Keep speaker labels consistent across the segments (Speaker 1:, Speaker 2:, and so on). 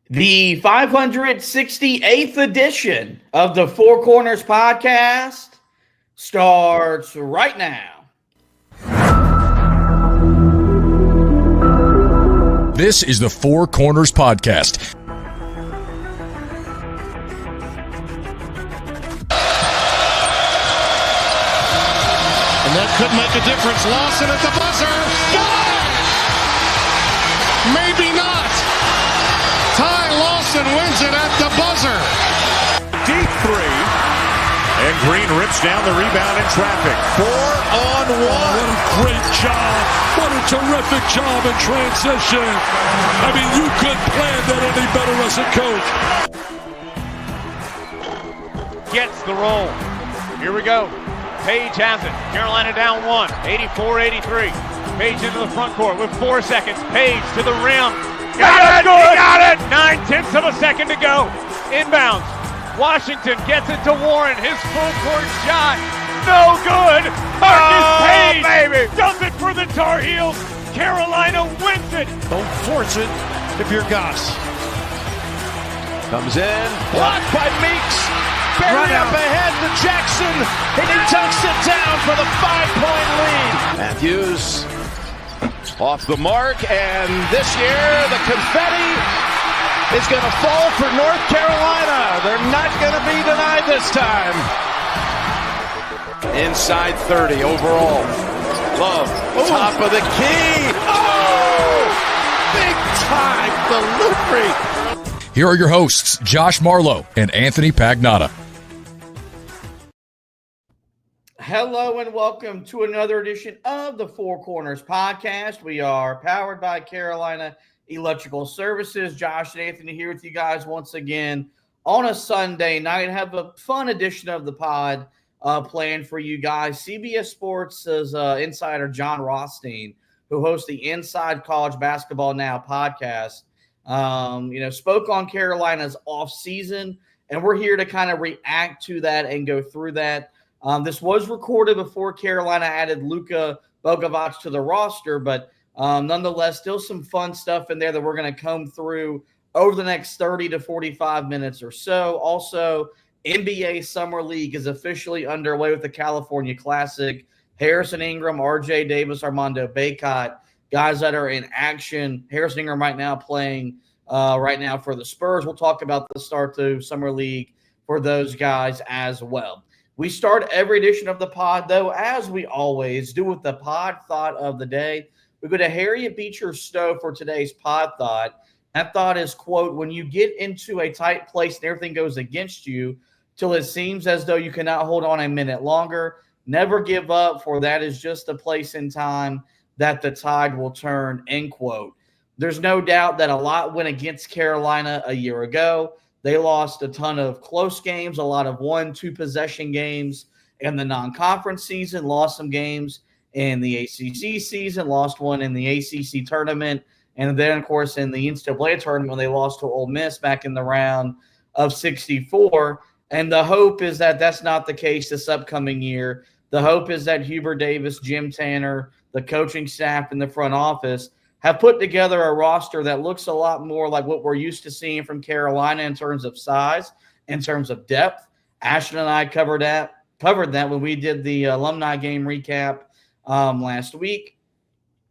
Speaker 1: The 568th edition of the Four Corners podcast starts right now.
Speaker 2: This is the Four Corners podcast.
Speaker 3: And that could make a difference. Lawson at the buzzer. Got it! Maybe not. Ty Lawson wins it at the buzzer.
Speaker 4: Deep three. And Green rips down the rebound in traffic. 4-on-1.
Speaker 5: What a great job. What a terrific job in transition. I mean, you couldn't plan that any better as a coach.
Speaker 6: Gets the roll. Here we go. Page has it. Carolina down one. 84-83. Page into the front court with 4 seconds. Page to the rim. Got it! He got it! 9/10 of a second to go. Inbounds. Washington gets it to Warren. His full court shot. No good. Marcus Page baby. Does it for the Tar Heels. Carolina wins it.
Speaker 3: Don't force it if you're Goss.
Speaker 4: Comes in. Blocked by Meeks. Buried up ahead to Jackson. And he tucks it down for the 5-point lead. Matthews off the mark. And this year the confetti is going to fall for North Carolina. They're not going to be denied this time. Inside 30 overall. Love, top of the key. Oh! Big time delivery.
Speaker 2: Here are your hosts, Josh Marlowe and Anthony Pagnotta.
Speaker 1: Hello and welcome to another edition of the Four Corners podcast. We are powered by Carolina Electrical Services. Josh and Anthony here with you guys once again on a Sunday night. Have a fun edition of the pod planned for you guys. CBS Sports' insider Jon Rothstein, who hosts the Inside College Basketball Now podcast, spoke on Carolina's offseason, and we're here to kind of react to that and go through that. This was recorded before Carolina added Luka Bogovac to the roster, but nonetheless, still some fun stuff in there that we're going to comb through over the next 30 to 45 minutes or so. Also, NBA Summer League is officially underway with the California Classic. Harrison Ingram, RJ Davis, Armando Bacot, guys that are in action. Harrison Ingram right now playing right now for the Spurs. We'll talk about the start to Summer League for those guys as well. We start every edition of the pod, though, as we always do, with the pod thought of the day. We go to Harriet Beecher Stowe for today's pod thought. That thought is, quote, when you get into a tight place and everything goes against you till it seems as though you cannot hold on a minute longer, never give up, for that is just a place in time that the tide will turn, end quote. There's no doubt that a lot went against Carolina a year ago. They lost a ton of close games, a lot of 1-2 possession games in the non-conference season, lost some games in the ACC season, lost one in the ACC tournament, and then, of course, in the NCAA tournament when they lost to Ole Miss back in the round of 64. And the hope is that that's not the case this upcoming year. The hope is that Hubert Davis, Jim Tanner, the coaching staff, and the front office have put together a roster that looks a lot more like what we're used to seeing from Carolina in terms of size, in terms of depth. Ashton and I covered that when we did the alumni game recap last week.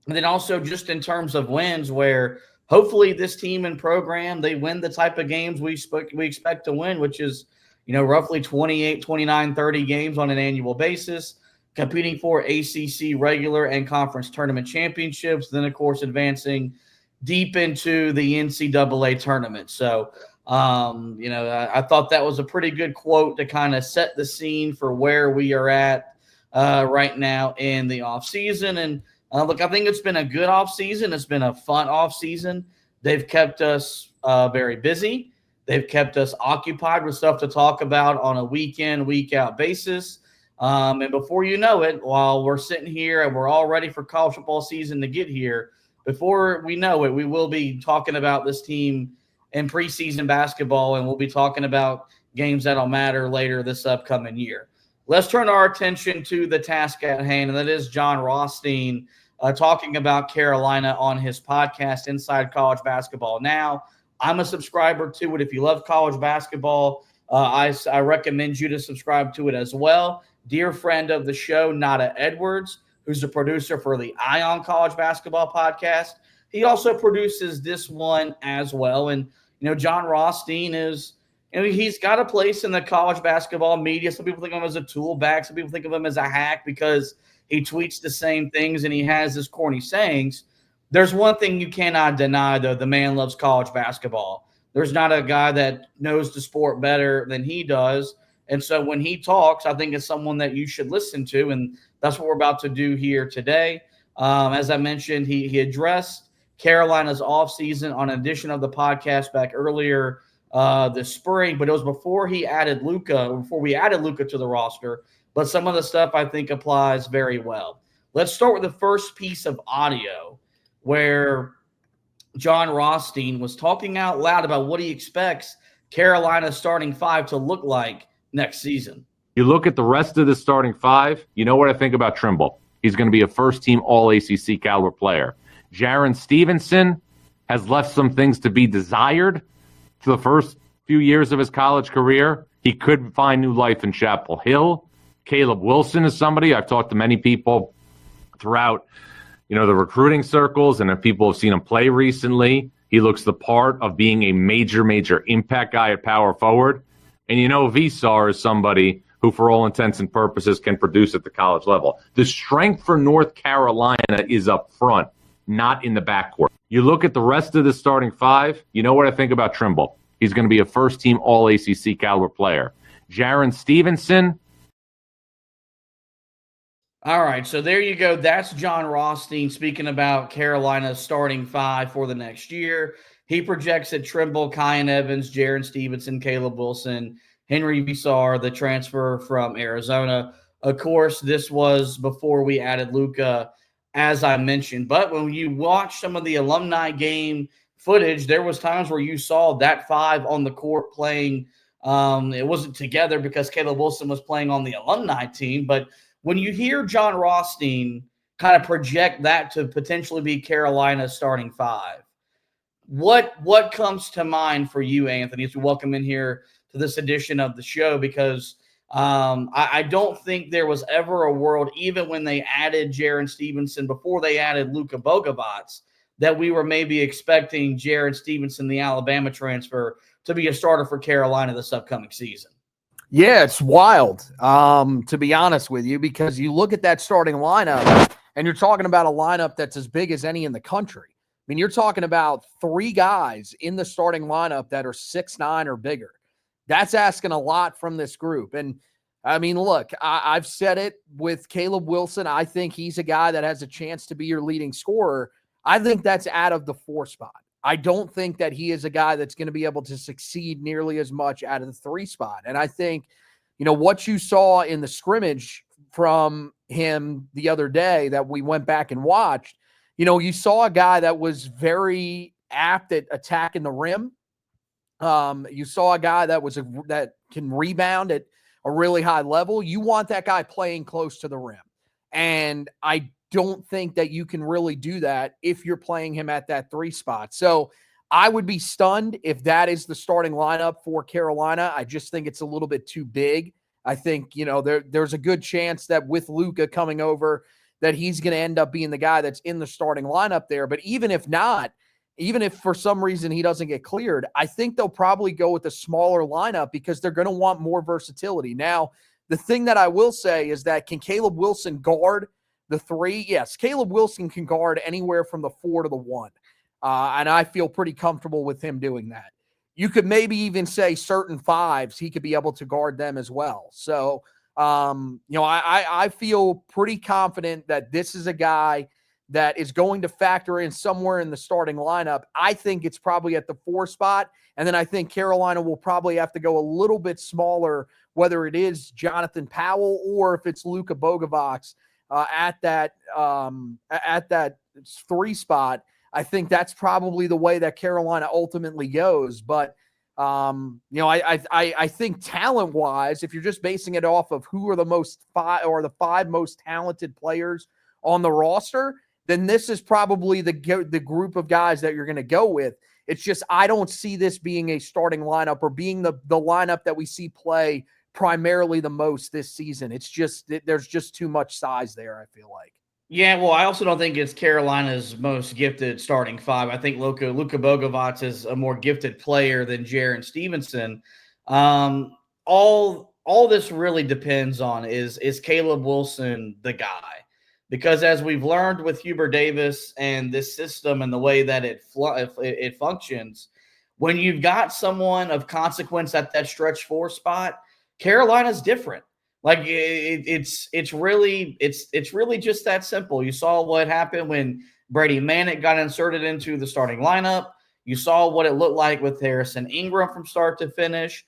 Speaker 1: And then also just in terms of wins, where hopefully this team and program, they win the type of games we expect to win, which is, roughly 28, 29, 30 games on an annual basis, competing for ACC regular and conference tournament championships, then, of course, advancing deep into the NCAA tournament. So, I thought that was a pretty good quote to kind of set the scene for where we are at right now in the offseason. And, look, I think it's been a good offseason. It's been a fun offseason. They've kept us very busy. They've kept us occupied with stuff to talk about on a week-in, week-out basis. And before you know it, while we're sitting here and we're all ready for college football season to get here, before we know it, we will be talking about this team in preseason basketball, and we'll be talking about games that'll matter later this upcoming year. Let's turn our attention to the task at hand, and that is Jon Rothstein talking about Carolina on his podcast, Inside College Basketball Now. I'm a subscriber to it. If you love college basketball, I recommend you to subscribe to it as well. Dear friend of the show, Nada Edwards, who's the producer for the Ion College Basketball podcast, he also produces this one as well. And, Jon Rothstein is, he's got a place in the college basketball media. Some people think of him as a tool bag. Some people think of him as a hack because he tweets the same things and he has his corny sayings. There's one thing you cannot deny, though. The man loves college basketball. There's not a guy that knows the sport better than he does. And so when he talks, I think it's someone that you should listen to, and that's what we're about to do here today. As I mentioned, he addressed Carolina's offseason on an edition of the podcast back earlier this spring, but it was before we added Luka to the roster. But some of the stuff I think applies very well. Let's start with the first piece of audio where Jon Rothstein was talking out loud about what he expects Carolina's starting five to look like next season.
Speaker 7: You look at the rest of the starting five, you know what I think about Trimble. He's going to be a first-team All-ACC caliber player. Jaren Stevenson has left some things to be desired for the first few years of his college career. He could find new life in Chapel Hill. Caleb Wilson is somebody I've talked to many people throughout, the recruiting circles, and if people have seen him play recently, he looks the part of being a major, major impact guy at power forward. And Visar is somebody who, for all intents and purposes, can produce at the college level. The strength for North Carolina is up front, not in the backcourt. You look at the rest of the starting five, you know what I think about Trimble. He's going to be a first-team All-ACC caliber player. Jaren Stevenson.
Speaker 1: All right, so there you go. That's Jon Rothstein speaking about Carolina's starting five for the next year. He projects that Trimble, Kyan Evans, Jaren Stevenson, Caleb Wilson, Henry Visar, the transfer from Arizona. Of course, this was before we added Luka, as I mentioned. But when you watch some of the alumni game footage, there was times where you saw that five on the court playing. It wasn't together because Caleb Wilson was playing on the alumni team, but when you hear Jon Rothstein kind of project that to potentially be Carolina's starting five, what comes to mind for you, Anthony, as we welcome in here to this edition of the show? Because I don't think there was ever a world, even when they added Jaren Stevenson, before they added Luka Bogovac, that we were maybe expecting Jaren Stevenson, the Alabama transfer, to be a starter for Carolina this upcoming season.
Speaker 8: Yeah, it's wild, to be honest with you, because you look at that starting lineup and you're talking about a lineup that's as big as any in the country. I mean, you're talking about three guys in the starting lineup that are 6'9" or bigger. That's asking a lot from this group. And, I mean, look, I've said it with Caleb Wilson. I think he's a guy that has a chance to be your leading scorer. I think that's out of the 4 spot. I don't think that he is a guy that's going to be able to succeed nearly as much out of the 3 spot. And I think, what you saw in the scrimmage from him the other day that we went back and watched, you saw a guy that was very apt at attacking the rim. You saw a guy that can rebound at a really high level. You want that guy playing close to the rim. And I don't think that you can really do that if you're playing him at that 3 spot. So I would be stunned if that is the starting lineup for Carolina. I just think it's a little bit too big. I think, there's a good chance that with Luka coming over that he's going to end up being the guy that's in the starting lineup there. But even if not, even if for some reason he doesn't get cleared, I think they'll probably go with a smaller lineup because they're going to want more versatility. Now, the thing that I will say is that can Caleb Wilson guard the 3? Yes, Caleb Wilson can guard anywhere from the 4 to the 1. And I feel pretty comfortable with him doing that. You could maybe even say certain 5s, he could be able to guard them as well. So, I feel pretty confident that this is a guy that is going to factor in somewhere in the starting lineup. I think it's probably at the 4 spot. And then I think Carolina will probably have to go a little bit smaller, whether it is Jonathan Powell or if it's Luka Bogovac at that 3 spot. I think that's probably the way that Carolina ultimately goes. But, I think talent-wise, if you're just basing it off of who are the 5 most talented players on the roster, then this is probably the group of guys that you're going to go with. It's just I don't see this being a starting lineup or being the lineup that we see play primarily the most this season. It's just there's just too much size there, I feel like.
Speaker 1: Yeah, well, I also don't think it's Carolina's most gifted starting five. I think Luka Bogovac is a more gifted player than Jaren Stevenson. All this really depends on is Caleb Wilson the guy? Because as we've learned with Hubert Davis and this system and the way that it functions, when you've got someone of consequence at that stretch four spot, Carolina's different. Like it's really just that simple. You saw what happened when Brady Manick got inserted into the starting lineup. You saw what it looked like with Harrison Ingram from start to finish.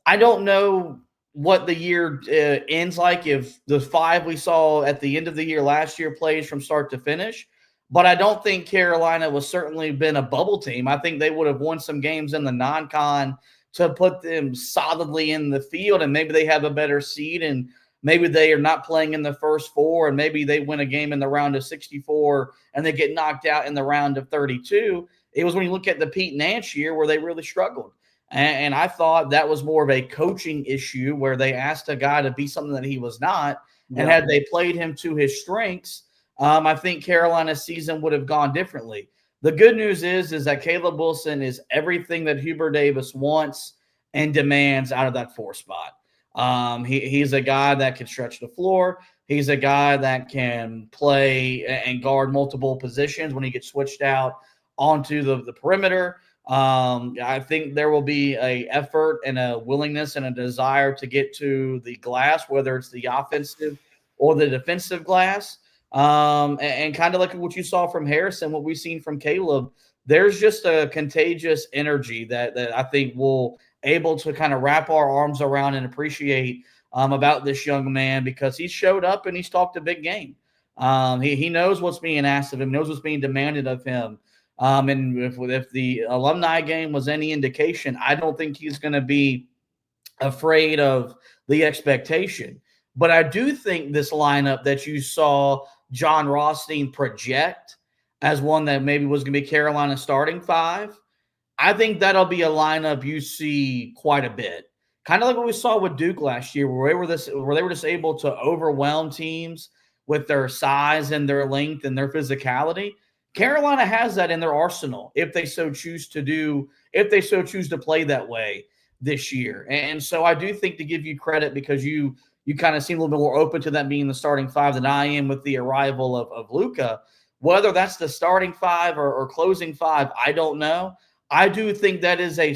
Speaker 1: I don't know what the year ends like if the five we saw at the end of the year last year plays from start to finish. But I don't think Carolina was certainly been a bubble team. I think they would have won some games in the non-con to put them solidly in the field, and maybe they have a better seed, and maybe they are not playing in the first four, and maybe they win a game in the round of 64 and they get knocked out in the round of 32. It was when you look at the Pete Nance year where they really struggled. And I thought that was more of a coaching issue where they asked a guy to be something that he was not. And had they played him to his strengths, I think Carolina's season would have gone differently. The good news is that Caleb Wilson is everything that Hubert Davis wants and demands out of that four spot. He's a guy that can stretch the floor. He's a guy that can play and guard multiple positions when he gets switched out onto the perimeter. I think there will be a effort and a willingness and a desire to get to the glass, whether it's the offensive or the defensive glass. And kind of like what you saw from Harrison, what we've seen from Caleb, there's just a contagious energy that I think we'll able to kind of wrap our arms around and appreciate about this young man, because he showed up and he's talked a big game. He knows what's being asked of him, knows what's being demanded of him. And if the alumni game was any indication, I don't think he's going to be afraid of the expectation. But I do think this lineup that you saw Jon Rothstein project as one that maybe was going to be Carolina's starting five, I think that'll be a lineup you see quite a bit. Kind of like what we saw with Duke last year, where they were just able to overwhelm teams with their size and their length and their physicality. Carolina has that in their arsenal if they so choose to play that way this year. And so I do think, to give you credit, because you kind of seem a little bit more open to that being the starting five than I am with the arrival of Luka. Whether that's the starting five or closing five, I don't know. I do think that is a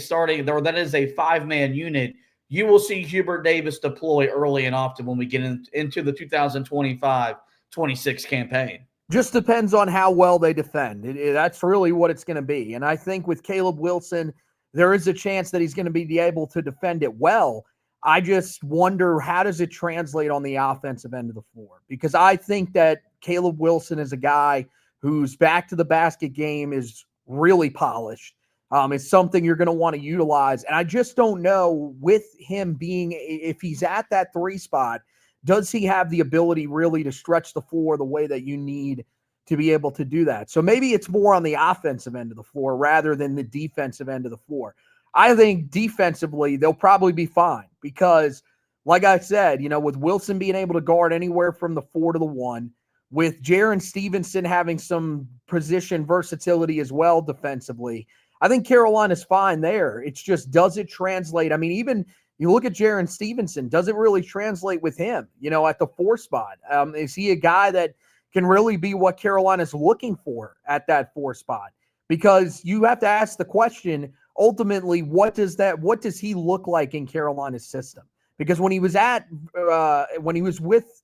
Speaker 1: five-man unit you will see Hubert Davis deploy early and often when we get into the 2025-26 campaign.
Speaker 8: Just depends on how well they defend. That's really what it's going to be. And I think with Caleb Wilson, there is a chance that he's going to be able to defend it well. I just wonder, how does it translate on the offensive end of the floor? Because I think that Caleb Wilson is a guy whose back to the basket game is really polished. It's something you're going to want to utilize. And I just don't know, with him being, if he's at that three spot, does he have the ability really to stretch the floor the way that you need to be able to do that? So maybe it's more on the offensive end of the floor rather than the defensive end of the floor. I think defensively, they'll probably be fine because, like I said, with Wilson being able to guard anywhere from the 4 to the 1, with Jaren Stevenson having some position versatility as well defensively, I think Carolina's fine there. It's just, does it translate? I mean, even you look at Jaren Stevenson, does it really translate with him, at the 4 spot? Is he a guy that can really be what Carolina's looking for at that 4 spot? Because you have to ask the question, ultimately, what does he look like in Carolina's system? Because when he was with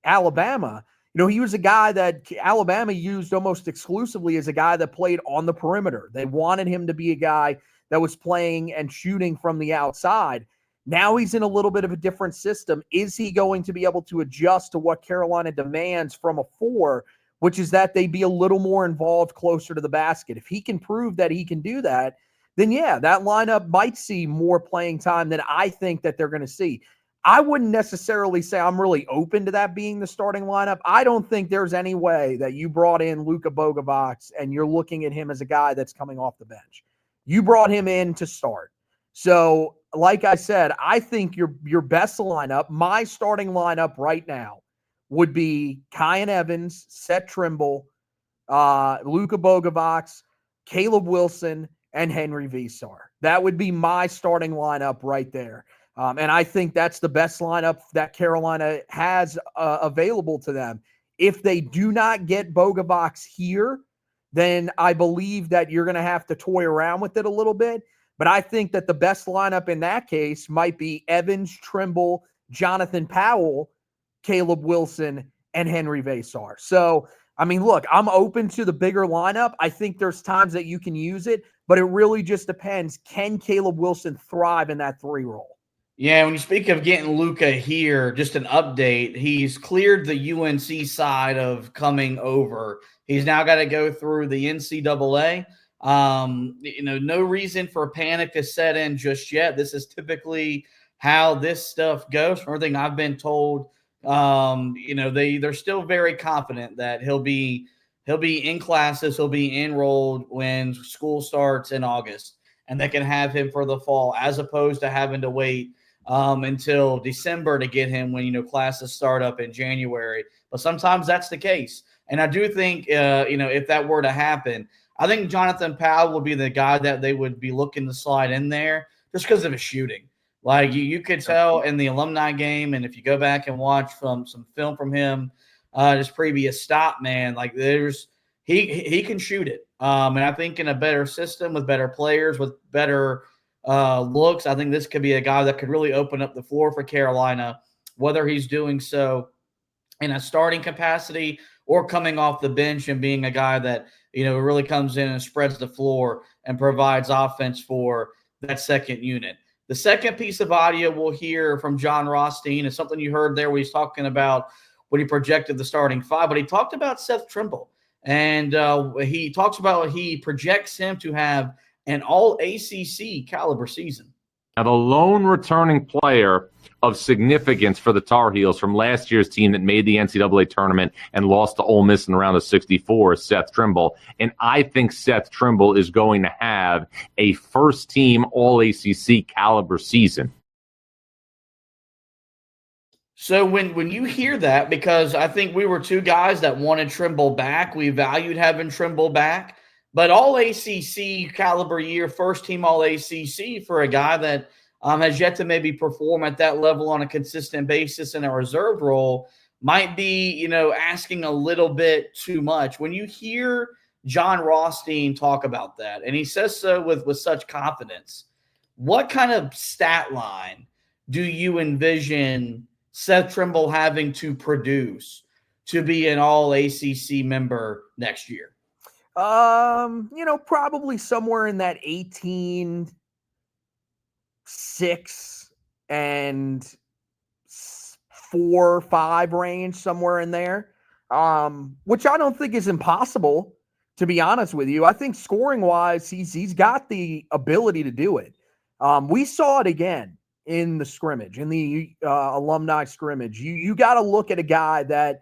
Speaker 8: Alabama, he was a guy that Alabama used almost exclusively as a guy that played on the perimeter. They wanted him to be a guy that was playing and shooting from the outside. Now he's in a little bit of a different system. Is he going to be able to adjust to what Carolina demands from a 4, which is that they be a little more involved closer to the basket? If he can prove that he can do that, then yeah, that lineup might see more playing time than I think that they're going to see. I wouldn't necessarily say I'm really open to that being the starting lineup. I don't think there's any way that you brought in Luka Bogovac and you're looking at him as a guy that's coming off the bench. You brought him in to start. So, like I said, I think your best lineup, my starting lineup right now, would be Kyan Evans, Seth Trimble, Luka Bogovac, Caleb Wilson, and Henry Vesar. That would be my starting lineup right there. And I think that's the best lineup that Carolina has available to them. If they do not get Bogovac here, then I believe that you're going to have to toy around with it a little bit. But I think that the best lineup in that case might be Evans, Trimble, Jonathan Powell, Caleb Wilson, and Henry Vesar. So, I mean, look, I'm open to the bigger lineup. I think there's times that you can use it, but it really just depends. Can Caleb Wilson thrive in that 3 role?
Speaker 1: Yeah, when you speak of getting Luka here, just an update, he's cleared the UNC side of coming over. He's now got to go through the NCAA. No reason for panic to set in just yet. This is typically how this stuff goes. From everything I've been told, they're still very confident that he'll be in classes, he'll be enrolled when school starts in August, and they can have him for the fall, as opposed to having to wait until December to get him when classes start up in January. But sometimes that's the case, and I do think if that were to happen, I think Jonathan Powell would be the guy that they would be looking to slide in there just because of his shooting. Like you could tell in the alumni game, and if you go back and watch some film from him, his previous stop, man, like he can shoot it. And I think in a better system with better players, with better looks, I think this could be a guy that could really open up the floor for Carolina, whether he's doing so in a starting capacity or coming off the bench and being a guy that really comes in and spreads the floor and provides offense for that second unit. The second piece of audio we'll hear from Jon Rothstein is something you heard there where he's talking about when he projected the starting 5, but he talked about Seth Trimble, and he talks about he projects him to have an all-ACC caliber season.
Speaker 7: Now, the lone returning player of significance for the Tar Heels from last year's team that made the NCAA tournament and lost to Ole Miss in the round of 64 is Seth Trimble. And I think Seth Trimble is going to have a first-team All-ACC caliber season.
Speaker 1: So when you hear that, because I think we were 2 guys that wanted Trimble back, we valued having Trimble back, but All-ACC caliber year, first-team All-ACC for a guy that has yet to maybe perform at that level on a consistent basis in a reserve role might be, asking a little bit too much. When you hear Jon Rothstein talk about that, and he says so with such confidence, what kind of stat line do you envision Seth Trimble having to produce to be an All-ACC member next year?
Speaker 8: Probably somewhere in that 18-6 and 4-5 range, somewhere in there, which I don't think is impossible, to be honest with you. I think scoring-wise, he's got the ability to do it. We saw it again in the scrimmage, in the alumni scrimmage. You got to look at a guy that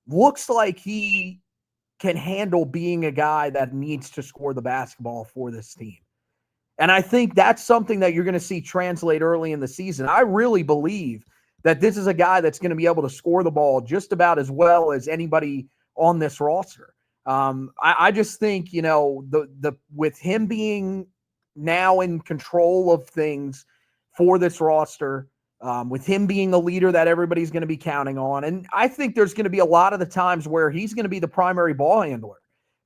Speaker 8: looks like he can handle being a guy that needs to score the basketball for this team. And I think that's something that you're going to see translate early in the season. I really believe that this is a guy that's going to be able to score the ball just about as well as anybody on this roster. I just think, with him being now in control of things for this roster, with him being the leader that everybody's going to be counting on. And I think there's going to be a lot of the times where he's going to be the primary ball handler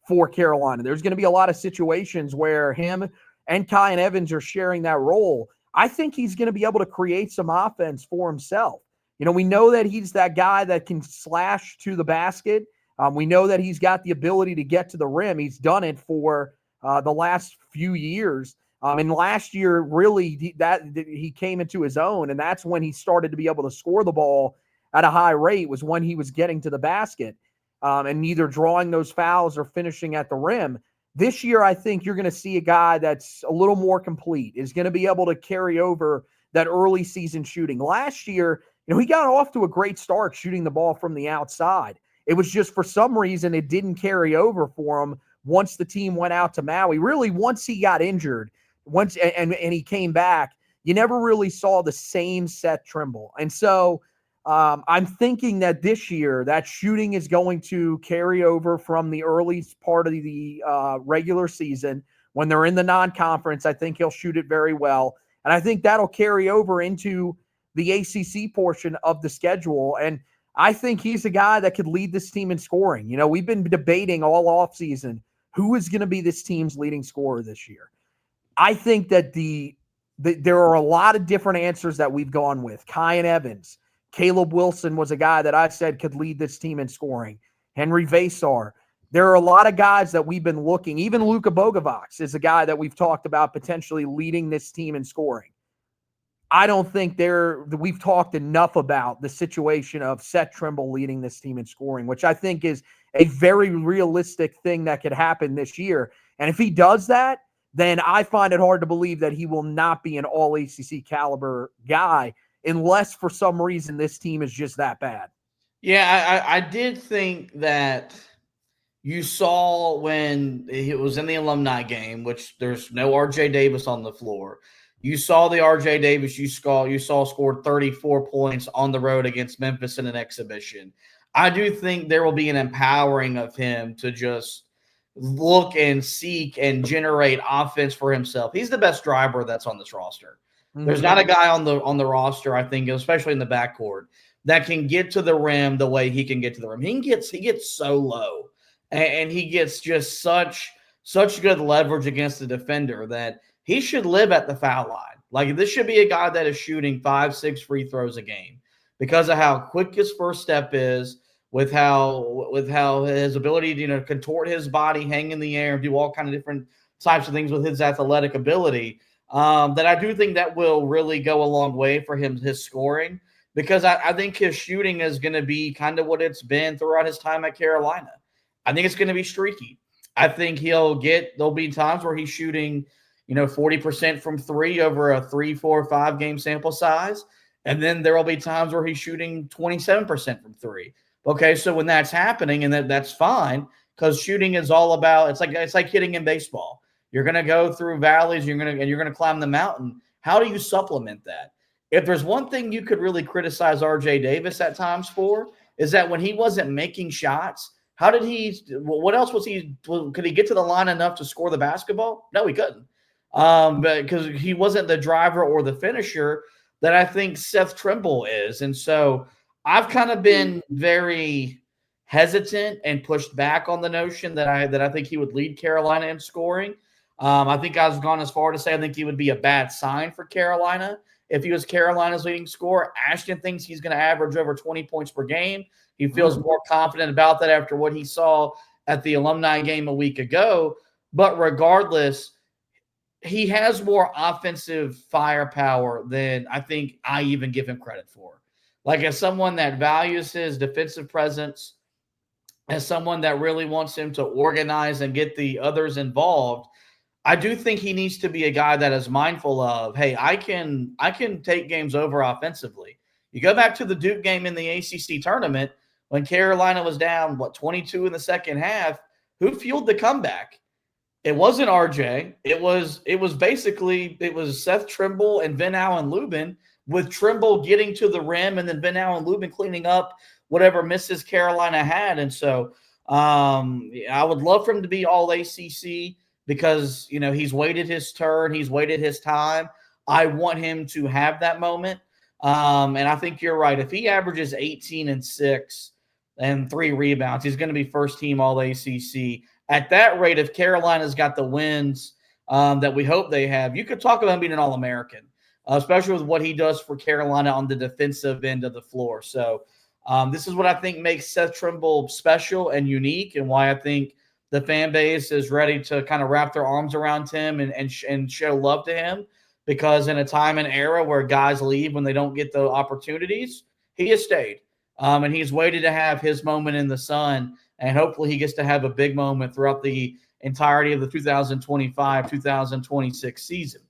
Speaker 8: for Carolina. There's going to be a lot of situations where him and Kyan Evans are sharing that role. I think he's going to be able to create some offense for himself. We know that he's that guy that can slash to the basket. We know that he's got the ability to get to the rim. He's done it for the last few years. And last year, really, he came into his own, and that's when he started to be able to score the ball at a high rate, was when he was getting to the basket and either drawing those fouls or finishing at the rim. This year, I think you're going to see a guy that's a little more complete, is going to be able to carry over that early season shooting. Last year, he got off to a great start shooting the ball from the outside. It was just for some reason it didn't carry over for him once the team went out to Maui. Really, once he got injured, and he came back, you never really saw the same Seth Trimble. And so I'm thinking that this year that shooting is going to carry over from the early part of the regular season. When they're in the non-conference, I think he'll shoot it very well. And I think that'll carry over into the ACC portion of the schedule. And I think he's a guy that could lead this team in scoring. You know, we've been debating all offseason who is going to be this team's leading scorer this year. I think that there are a lot of different answers that we've gone with. Kyan Evans, Caleb Wilson was a guy that I said could lead this team in scoring. Henry Vasar. There are a lot of guys that we've been looking. Even Luka Bogovac is a guy that we've talked about potentially leading this team in scoring. I don't think we've talked enough about the situation of Seth Trimble leading this team in scoring, which I think is a very realistic thing that could happen this year. And if he does that, then I find it hard to believe that he will not be an all ACC caliber guy unless for some reason this team is just that bad.
Speaker 1: Yeah, I did think that you saw when it was in the alumni game, which there's no RJ Davis on the floor. You saw the RJ Davis you saw scored 34 points on the road against Memphis in an exhibition. I do think there will be an empowering of him to just look and seek and generate offense for himself. He's the best driver that's on this roster. Mm-hmm. There's not a guy on the roster, I think, especially in the backcourt, that can get to the rim the way he can get to the rim. He gets so low, and he gets just such good leverage against the defender that he should live at the foul line. Like, this should be a guy that is shooting 5-6 free throws a game because of how quick his first step is, with how his ability to contort his body, hang in the air, do all kind of different types of things with his athletic ability. That I do think that will really go a long way for him, his scoring, because I think his shooting is going to be kind of what it's been throughout his time at Carolina. I think it's going to be streaky. I think there'll be times where he's shooting, 40% from three over a 3, 4, 5 game sample size. And then there will be times where he's shooting 27% from three. Okay, so when that's happening, and that's fine, because shooting is all about, it's like hitting in baseball. You're going to go through valleys, you're going to climb the mountain. How do you supplement that? If there's one thing you could really criticize RJ Davis at times for, is that when he wasn't making shots, what else could he get to the line enough to score the basketball? No, he couldn't. But because he wasn't the driver or the finisher that I think Seth Trimble is. And so I've kind of been very hesitant and pushed back on the notion that I think he would lead Carolina in scoring. I think I've gone as far to say I think he would be a bad sign for Carolina if he was Carolina's leading scorer. Ashton thinks he's going to average over 20 points per game. He feels more confident about that after what he saw at the alumni game a week ago. But regardless, he has more offensive firepower than I think I even give him credit for. Like, as someone that values his defensive presence, as someone that really wants him to organize and get the others involved, I do think he needs to be a guy that is mindful of, hey, I can take games over offensively. You go back to the Duke game in the ACC tournament when Carolina was down, 22 in the second half. Who fueled the comeback? It wasn't RJ. It was Seth Trimble and Van Allen Lubin, with Trimble getting to the rim and then Van Allen Lubin cleaning up whatever misses Carolina had. And so I would love for him to be all ACC because, he's waited his turn. He's waited his time. I want him to have that moment. And I think you're right. If he averages 18 and 6 and 3 rebounds, he's going to be first team all ACC. At that rate, if Carolina's got the wins that we hope they have, you could talk about him being an All-American, especially with what he does for Carolina on the defensive end of the floor. So this is what I think makes Seth Trimble special and unique, and why I think the fan base is ready to kind of wrap their arms around him and show love to him, because in a time and era where guys leave when they don't get the opportunities, he has stayed. And he's waited to have his moment in the sun, and hopefully he gets to have a big moment throughout the entirety of the 2025-2026 season.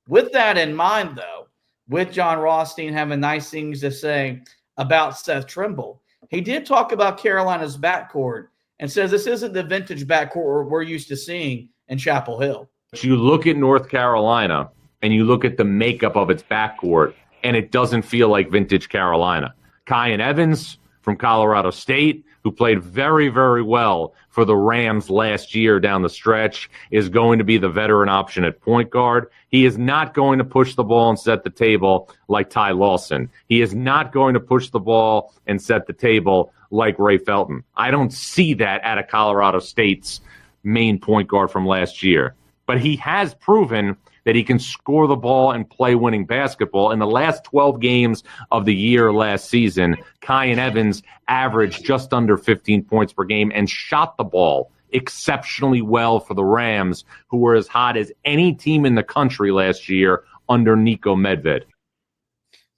Speaker 1: With that in mind, though, with Jon Rothstein having nice things to say about Seth Trimble, he did talk about Carolina's backcourt and says this isn't the vintage backcourt we're used to seeing in Chapel Hill.
Speaker 7: You look at North Carolina and you look at the makeup of its backcourt, and it doesn't feel like vintage Carolina. Kyan Evans from Colorado State, who played very, very well for the Rams last year down the stretch, is going to be the veteran option at point guard. He is not going to push the ball and set the table like Ty Lawson. He is not going to push the ball and set the table like Ray Felton. I don't see that out of Colorado State's main point guard from last year. But he has proven that he can score the ball and play winning basketball. In the last 12 games of the year last season, Kyan Evans averaged just under 15 points per game and shot the ball exceptionally well for the Rams, who were as hot as any team in the country last year under Niko Medved.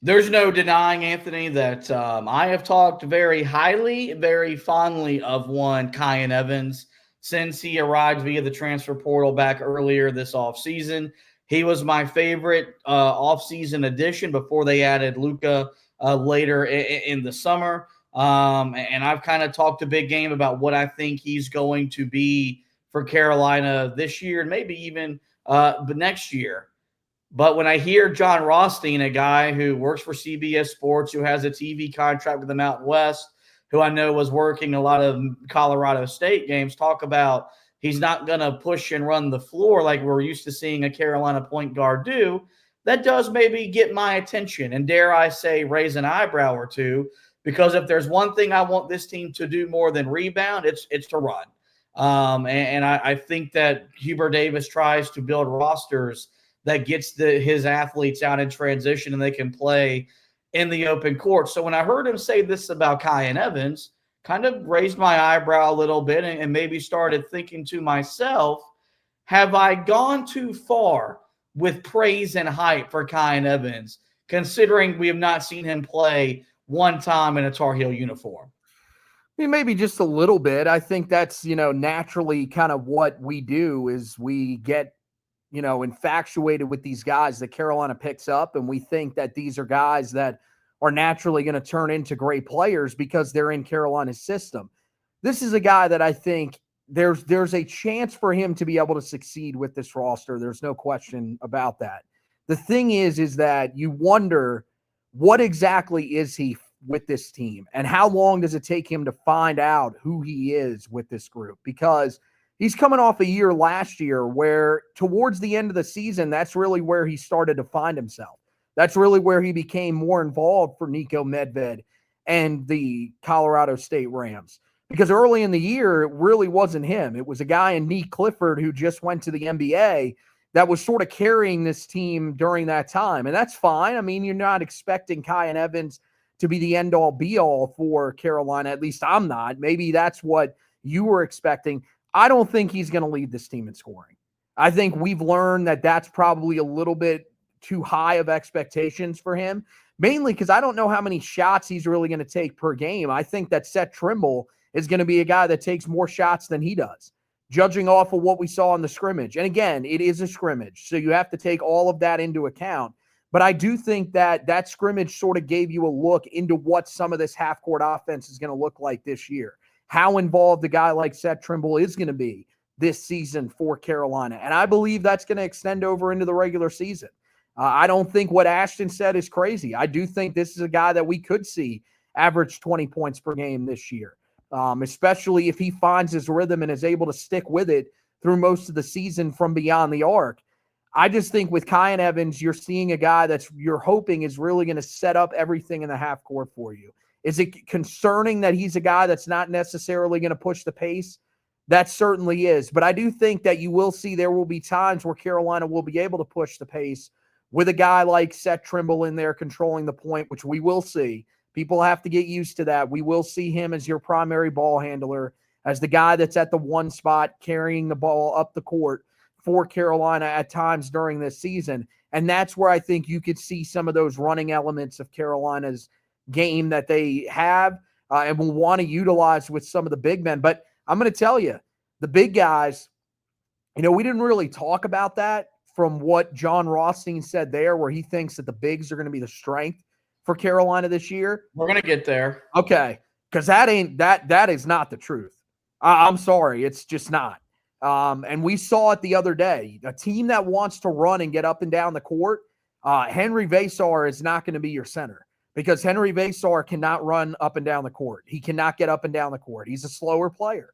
Speaker 1: There's no denying, Anthony, that I have talked very highly, very fondly of one Kyan Evans since he arrived via the transfer portal back earlier this offseason. He was my favorite offseason addition before they added Luka later in the summer. And I've kind of talked a big game about what I think he's going to be for Carolina this year and maybe even the next year. But when I hear Jon Rothstein, a guy who works for CBS Sports, who has a TV contract with the Mountain West, who I know was working a lot of Colorado State games, talk about he's not going to push and run the floor like we're used to seeing a Carolina point guard do, that does maybe get my attention and, dare I say, raise an eyebrow or two, because if there's one thing I want this team to do more than rebound, it's to run. And I think that Hubert Davis tries to build rosters that gets his athletes out in transition and they can play in the open court. So when I heard him say this about Kyan Evans, kind of raised my eyebrow a little bit and maybe started thinking to myself, have I gone too far with praise and hype for Kyan Evans, considering we have not seen him play one time in a Tar Heel uniform?
Speaker 8: I mean, maybe just a little bit. I think that's, naturally kind of what we do is we get, infatuated with these guys that Carolina picks up. And we think that these are guys that are naturally going to turn into great players because they're in Carolina's system. This is a guy that I think there's a chance for him to be able to succeed with this roster. There's no question about that. The thing is that you wonder what exactly is he with this team and how long does it take him to find out who he is with this group? Because he's coming off a year last year where towards the end of the season, that's really where he started to find himself. That's really where he became more involved for Niko Medved and the Colorado State Rams. Because early in the year, it really wasn't him. It was a guy in Nick Clifford who just went to the NBA that was sort of carrying this team during that time. And that's fine. I mean, you're not expecting Kyan Evans to be the end-all, be-all for Carolina. At least I'm not. Maybe that's what you were expecting. I don't think he's going to lead this team in scoring. I think we've learned that that's probably a little bit too high of expectations for him, mainly because I don't know how many shots he's really going to take per game. I think that Seth Trimble is going to be a guy that takes more shots than he does, judging off of what we saw in the scrimmage. And again, it is a scrimmage, so you have to take all of that into account. But I do think that that scrimmage sort of gave you a look into what some of this half-court offense is going to look like this year, how involved a guy like Seth Trimble is going to be this season for Carolina. And I believe that's going to extend over into the regular season. I don't think what Ashton said is crazy. I do think this is a guy that we could see average 20 points per game this year, especially if he finds his rhythm and is able to stick with it through most of the season from beyond the arc. I just think with Kyan Evans, you're seeing a guy you're hoping is really going to set up everything in the half court for you. Is it concerning that he's a guy that's not necessarily going to push the pace? That certainly is. But I do think that you will see there will be times where Carolina will be able to push the pace with a guy like Seth Trimble in there controlling the point, which we will see. People have to get used to that. We will see him as your primary ball handler, as the guy that's at the one spot carrying the ball up the court for Carolina at times during this season. And that's where I think you could see some of those running elements of Carolina's game that they have and will want to utilize with some of the big men. But I'm going to tell you, the big guys, we didn't really talk about that from what Jon Rothstein said there, where he thinks that the bigs are going to be the strength for Carolina this year.
Speaker 1: We're going to get there.
Speaker 8: Okay. Because that is not the truth. I'm sorry. It's just not. And we saw it the other day. A team that wants to run and get up and down the court, Henry Vasar is not going to be your center because Henry Vasar cannot run up and down the court. He cannot get up and down the court. He's a slower player,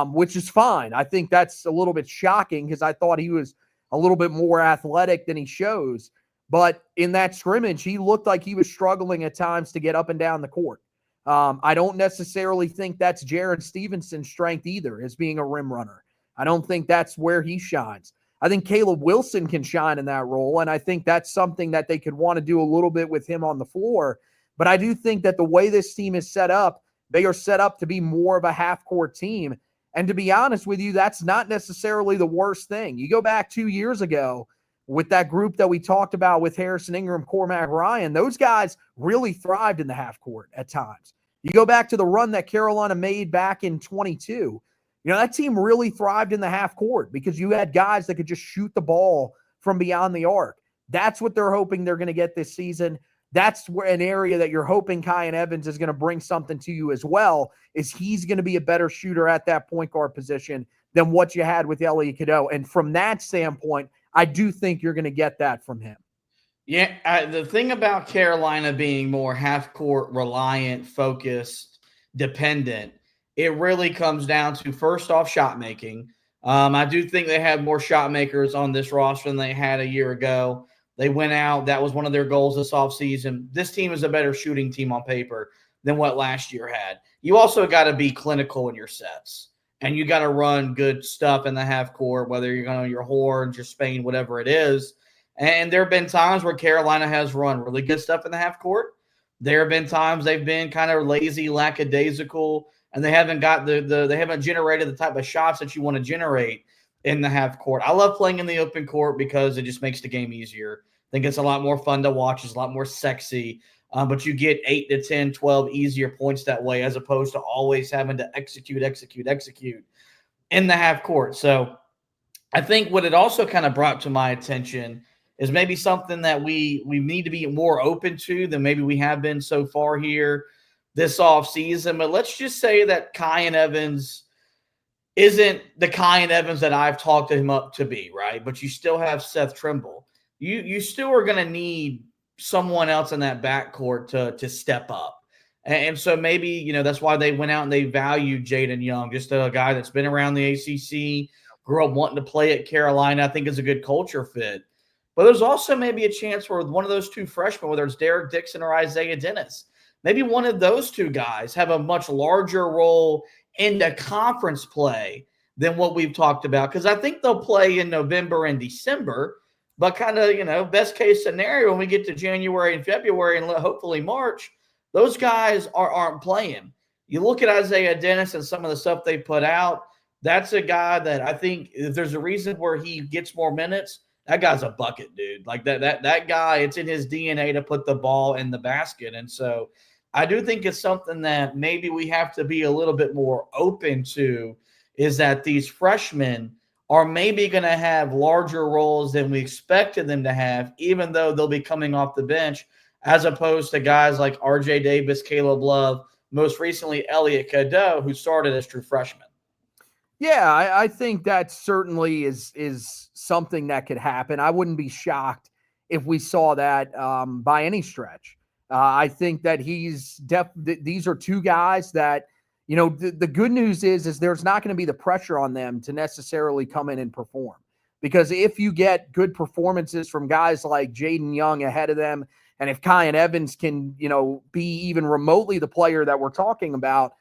Speaker 8: which is fine. I think that's a little bit shocking because I thought he was a little bit more athletic than he shows. But in that scrimmage, he looked like he was struggling at times to get up and down the court. I don't necessarily think that's Jaron Stevenson's strength either, as being a rim runner. I don't think that's where he shines. I think Caleb Wilson can shine in that role, and I think that's something that they could want to do a little bit with him on the floor. But I do think that the way this team is set up, they are set up to be more of a half-court team. And to be honest with you, that's not necessarily the worst thing. You go back 2 years ago with that group that we talked about with Harrison Ingram, Cormac Ryan, those guys really thrived in the half-court at times. You go back to the run that Carolina made back in 22. That team really thrived in the half court because you had guys that could just shoot the ball from beyond the arc. That's what they're hoping they're going to get this season. That's where an area that you're hoping Kyan Evans is going to bring something to you as well, is he's going to be a better shooter at that point guard position than what you had with Elliot Cadeau. And from that standpoint, I do think you're going to get that from him.
Speaker 1: Yeah, the thing about Carolina being more half-court reliant, focused, dependent, it really comes down to, first off, shot making. I do think they have more shot makers on this roster than they had a year ago. They went out. That was one of their goals this offseason. This team is a better shooting team on paper than what last year had. You also got to be clinical in your sets, and you got to run good stuff in the half court, whether you're going to your horns, your Spain, whatever it is. And there have been times where Carolina has run really good stuff in the half court. There have been times they've been kind of lazy, lackadaisical, and they haven't got they haven't generated the type of shots that you want to generate in the half court. I love playing in the open court because it just makes the game easier. I think it's a lot more fun to watch. It's a lot more sexy. But you get 8 to 10, 12 easier points that way, as opposed to always having to execute in the half court. So I think what it also kind of brought to my attention is maybe something that we need to be more open to than maybe we have been so far here this offseason. But let's just say that Kyan Evans isn't the Kyan Evans that I've talked him up to be, right? But you still have Seth Trimble. You still are going to need someone else in that backcourt to step up. And so maybe, that's why they went out and they valued Jaden Young, just a guy that's been around the ACC, grew up wanting to play at Carolina. I think is a good culture fit. But there's also maybe a chance for one of those two freshmen, whether it's Derek Dixon or Isaiah Dennis, maybe one of those two guys have a much larger role in the conference play than what we've talked about. Because I think they'll play in November and December, but kind of, best case scenario, when we get to January and February and hopefully March, those guys aren't playing. You look at Isaiah Dennis and some of the stuff they put out, that's a guy that I think if there's a reason where he gets more minutes, that guy's a bucket, dude. Like that guy, it's in his DNA to put the ball in the basket. And so I do think it's something that maybe we have to be a little bit more open to, is that these freshmen are maybe going to have larger roles than we expected them to have, even though they'll be coming off the bench, as opposed to guys like RJ Davis, Caleb Love, most recently Elliot Cadeau, who started as true freshmen.
Speaker 8: Yeah, I think that certainly is something that could happen. I wouldn't be shocked if we saw that by any stretch. I think that these are two guys that, the good news is there's not going to be the pressure on them to necessarily come in and perform. Because if you get good performances from guys like Jaden Young ahead of them, and if Kyan Evans can, be even remotely the player that we're talking about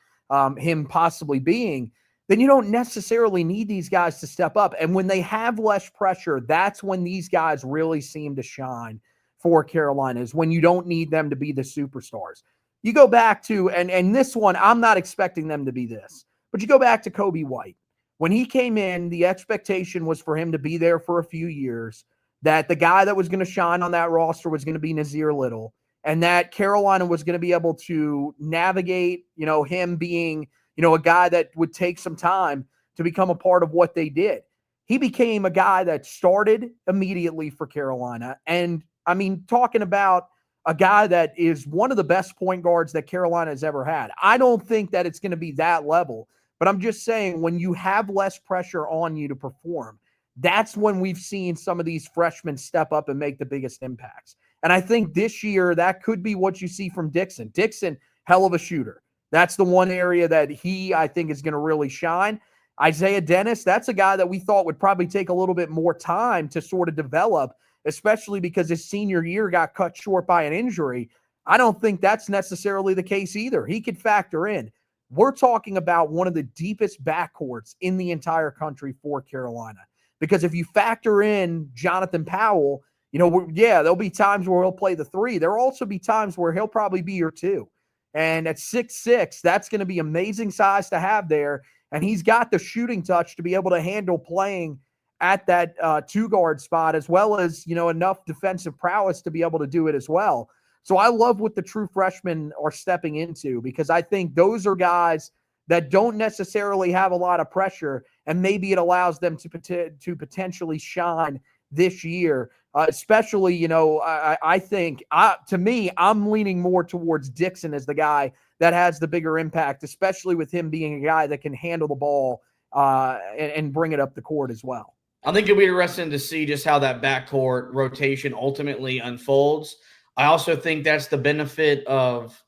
Speaker 8: him possibly being, then you don't necessarily need these guys to step up. And when they have less pressure, that's when these guys really seem to shine for Carolina, is when you don't need them to be the superstars. You go back to, and this one, I'm not expecting them to be this, but you go back to Kobe White. When he came in, the expectation was for him to be there for a few years, that the guy that was going to shine on that roster was going to be Nazir Little, and that Carolina was going to be able to navigate, him being, a guy that would take some time to become a part of what they did. He became a guy that started immediately for Carolina. And I mean, talking about a guy that is one of the best point guards that Carolina has ever had. I don't think that it's going to be that level, But I'm just saying, when you have less pressure on you to perform, that's when we've seen some of these freshmen step up and make the biggest impacts. And I think this year that could be what you see from Dixon. Dixon, hell of a shooter. That's the one area that I think, is going to really shine. Isaiah Dennis, that's a guy that we thought would probably take a little bit more time to sort of develop, especially because his senior year got cut short by an injury. I don't think that's necessarily the case either. He could factor in. We're talking about one of the deepest backcourts in the entire country for Carolina. Because if you factor in Jonathan Powell, there'll be times where he'll play the 3. There'll also be times where he'll probably be your 2. And at 6'6", that's going to be amazing size to have there. And he's got the shooting touch to be able to handle playing at that 2-guard spot, as well as, enough defensive prowess to be able to do it as well. So I love what the true freshmen are stepping into, because I think those are guys that don't necessarily have a lot of pressure, and maybe it allows them to potentially shine this year. Especially, I think, to me, I'm leaning more towards Dixon as the guy that has the bigger impact, especially with him being a guy that can handle the ball and bring it up the court as well.
Speaker 1: I think it'll be interesting to see just how that backcourt rotation ultimately unfolds. I also think that's the benefit of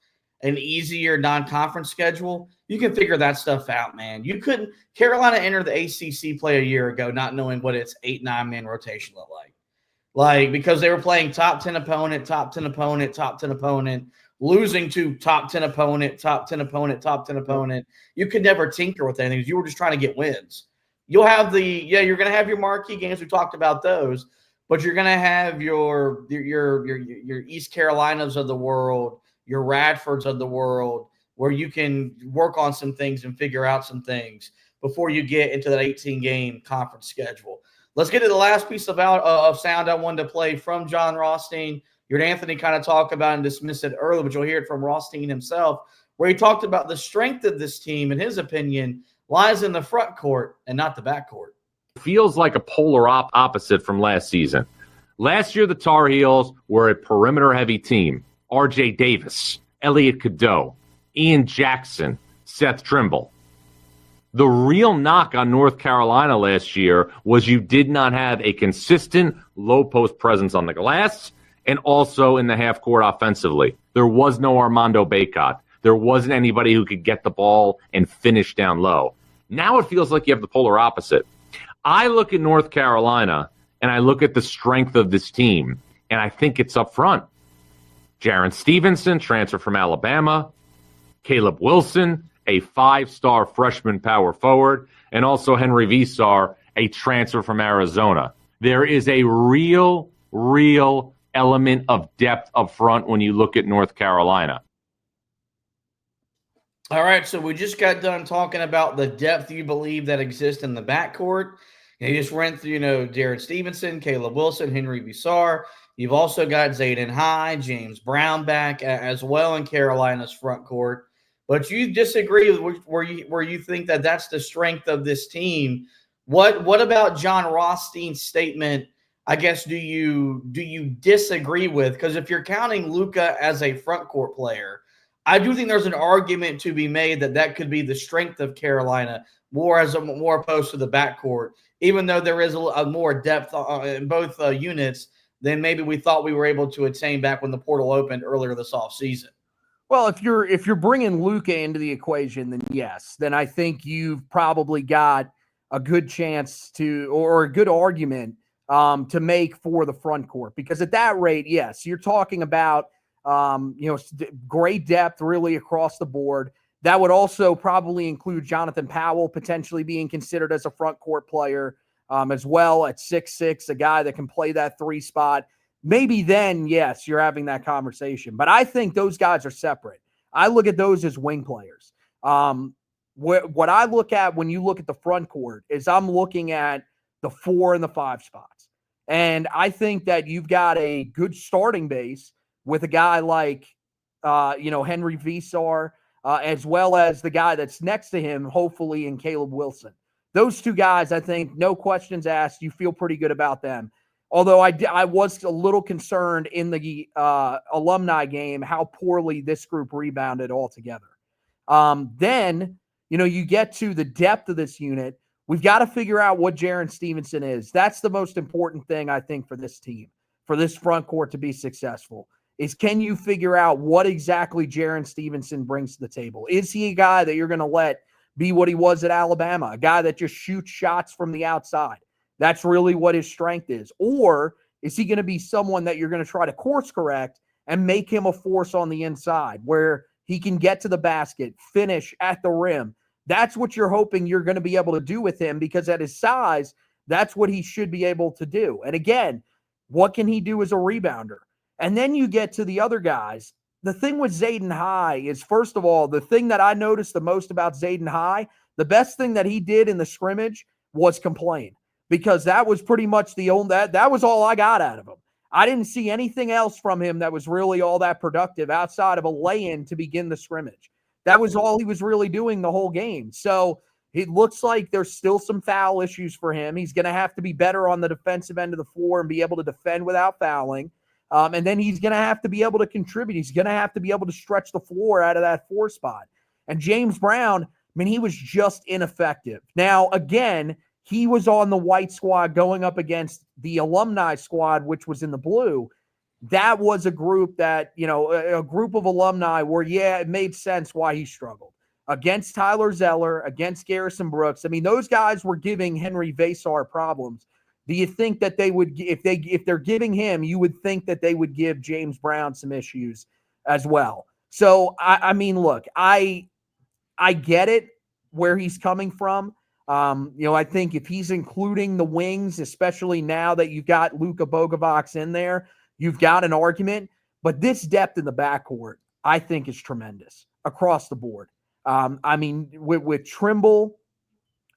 Speaker 1: an easier non-conference schedule. You can figure that stuff out, man. Carolina entered the ACC play a year ago not knowing what its 8-9-man rotation looked like. Because they were playing top 10 opponent, top 10 opponent, top 10 opponent, losing to top 10 opponent, top 10 opponent, top 10 opponent. You could never tinker with anything. You were just trying to get wins. You'll have you're going to have your marquee games. We talked about those, but you're going to have your East Carolinas of the world, your Radfords of the world, where you can work on some things and figure out some things before you get into that 18-game conference schedule. Let's get to the last piece of sound I wanted to play from Jon Rothstein. You heard Anthony kind of talk about and dismiss it earlier, but you'll hear it from Rothstein himself, where he talked about the strength of this team, in his opinion, lies in the front court and not the back court.
Speaker 7: Feels like a polar opposite from last season. Last year, the Tar Heels were a perimeter-heavy team. R.J. Davis, Elliot Cadeau, Ian Jackson, Seth Trimble. The real knock on North Carolina last year was you did not have a consistent low-post presence on the glass and also in the half-court offensively. There was no Armando Bacot. There wasn't anybody who could get the ball and finish down low. Now it feels like you have the polar opposite. I look at North Carolina, and I look at the strength of this team, and I think it's up front. Jaron Stevenson, transfer from Alabama. Caleb Wilson, a 5-star freshman power forward, and also Henry Visar, a transfer from Arizona. There is a real element of depth up front when you look at North Carolina.
Speaker 1: All right, so we just got done talking about the depth you believe that exists in the backcourt. You just ran through, Jared Stevenson, Caleb Wilson, Henry Visar. You've also got Zayden High, James Brown back as well in Carolina's front court. But you disagree with where you think that that's the strength of this team. What about Jon Rothstein's statement, I guess, do you disagree with? Because if you're counting Luka as a front court player, I do think there's an argument to be made that could be the strength of Carolina more opposed to the backcourt, even though there is a more depth in both units than maybe we thought we were able to attain back when the portal opened earlier this offseason.
Speaker 8: Well, if you're bringing Luka into the equation, then yes, then I think you've probably got a good chance or a good argument to make for the front court, because at that rate, yes, you're talking about great depth really across the board. That would also probably include Jonathan Powell potentially being considered as a front court player as well at 6'6", a guy that can play that 3 spot. Maybe then, yes, you're having that conversation. But I think those guys are separate. I look at those as wing players. What I look at when you look at the front court is I'm looking at the 4 and the 5 spots. And I think that you've got a good starting base with a guy like, Henry Visar, as well as the guy that's next to him, hopefully, in Caleb Wilson. Those 2 guys, I think, no questions asked, you feel pretty good about them. Although I was a little concerned in the alumni game how poorly this group rebounded altogether. Then you get to the depth of this unit. We've got to figure out what Jaron Stevenson is. That's the most important thing, I think, for this team, for this front court to be successful, is can you figure out what exactly Jaron Stevenson brings to the table? Is he a guy that you're going to let be what he was at Alabama, a guy that just shoots shots from the outside? That's really what his strength is. Or is he going to be someone that you're going to try to course correct and make him a force on the inside where he can get to the basket, finish at the rim? That's what you're hoping you're going to be able to do with him, because at his size, that's what he should be able to do. And again, what can he do as a rebounder? And then you get to the other guys. The thing with Zayden High is, first of all, the thing that I noticed the most about Zayden High, the best thing that he did in the scrimmage was complain, because that was pretty much that was all I got out of him. I didn't see anything else from him that was really all that productive outside of a lay-in to begin the scrimmage. That was all he was really doing the whole game. So it looks like there's still some foul issues for him. He's going to have to be better on the defensive end of the floor and be able to defend without fouling. And then he's going to have to be able to contribute. He's going to have to be able to stretch the floor out of that 4 spot. And James Brown, he was just ineffective. Now, again, he was on the white squad going up against the alumni squad, which was in the blue. That was a group that, a group of alumni where, it made sense why he struggled. Against Tyler Zeller, against Garrison Brooks. Those guys were giving Henry Vasar problems. Do you think that they would, if they're giving him, you would think that they would give James Brown some issues as well? So, look, I get it where he's coming from. I think if he's including the wings, especially now that you've got Luka Bogovac in there, you've got an argument. But this depth in the backcourt, I think, is tremendous across the board. With Trimble,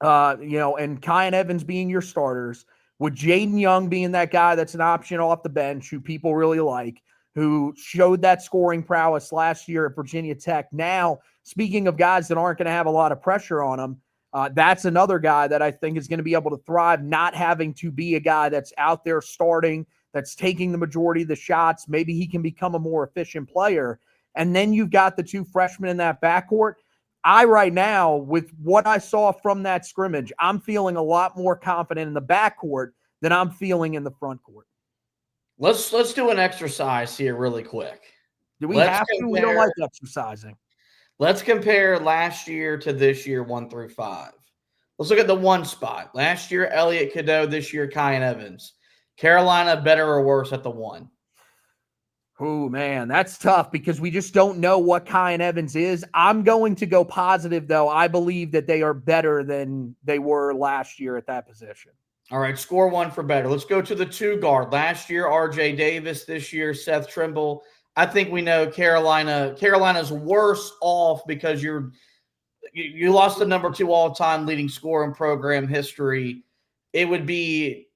Speaker 8: and Kyan Evans being your starters, with Jaden Young being that guy that's an option off the bench who people really like, who showed that scoring prowess last year at Virginia Tech. Now, speaking of guys that aren't going to have a lot of pressure on them, that's another guy that I think is going to be able to thrive, not having to be a guy that's out there starting, that's taking the majority of the shots. Maybe he can become a more efficient player. And then you've got the 2 freshmen in that backcourt. Right now, with what I saw from that scrimmage, I'm feeling a lot more confident in the backcourt than I'm feeling in the front court.
Speaker 1: Let's do an exercise here really quick.
Speaker 8: Do we have to? We don't like exercising.
Speaker 1: Let's compare last year to this year, 1 through 5. Let's look at the 1 spot. Last year, Elliot Cadeau. This year, Kyan Evans. Carolina, better or worse at the 1?
Speaker 8: Oh, man, that's tough because we just don't know what Kyan Evans is. I'm going to go positive, though. I believe that they are better than they were last year at that position.
Speaker 1: All right, score 1 for better. Let's go to the 2 guard. Last year, R.J. Davis. This year, Seth Trimble. I think we know Carolina's worse off because you lost the number 2 all-time leading scorer in program history. It would be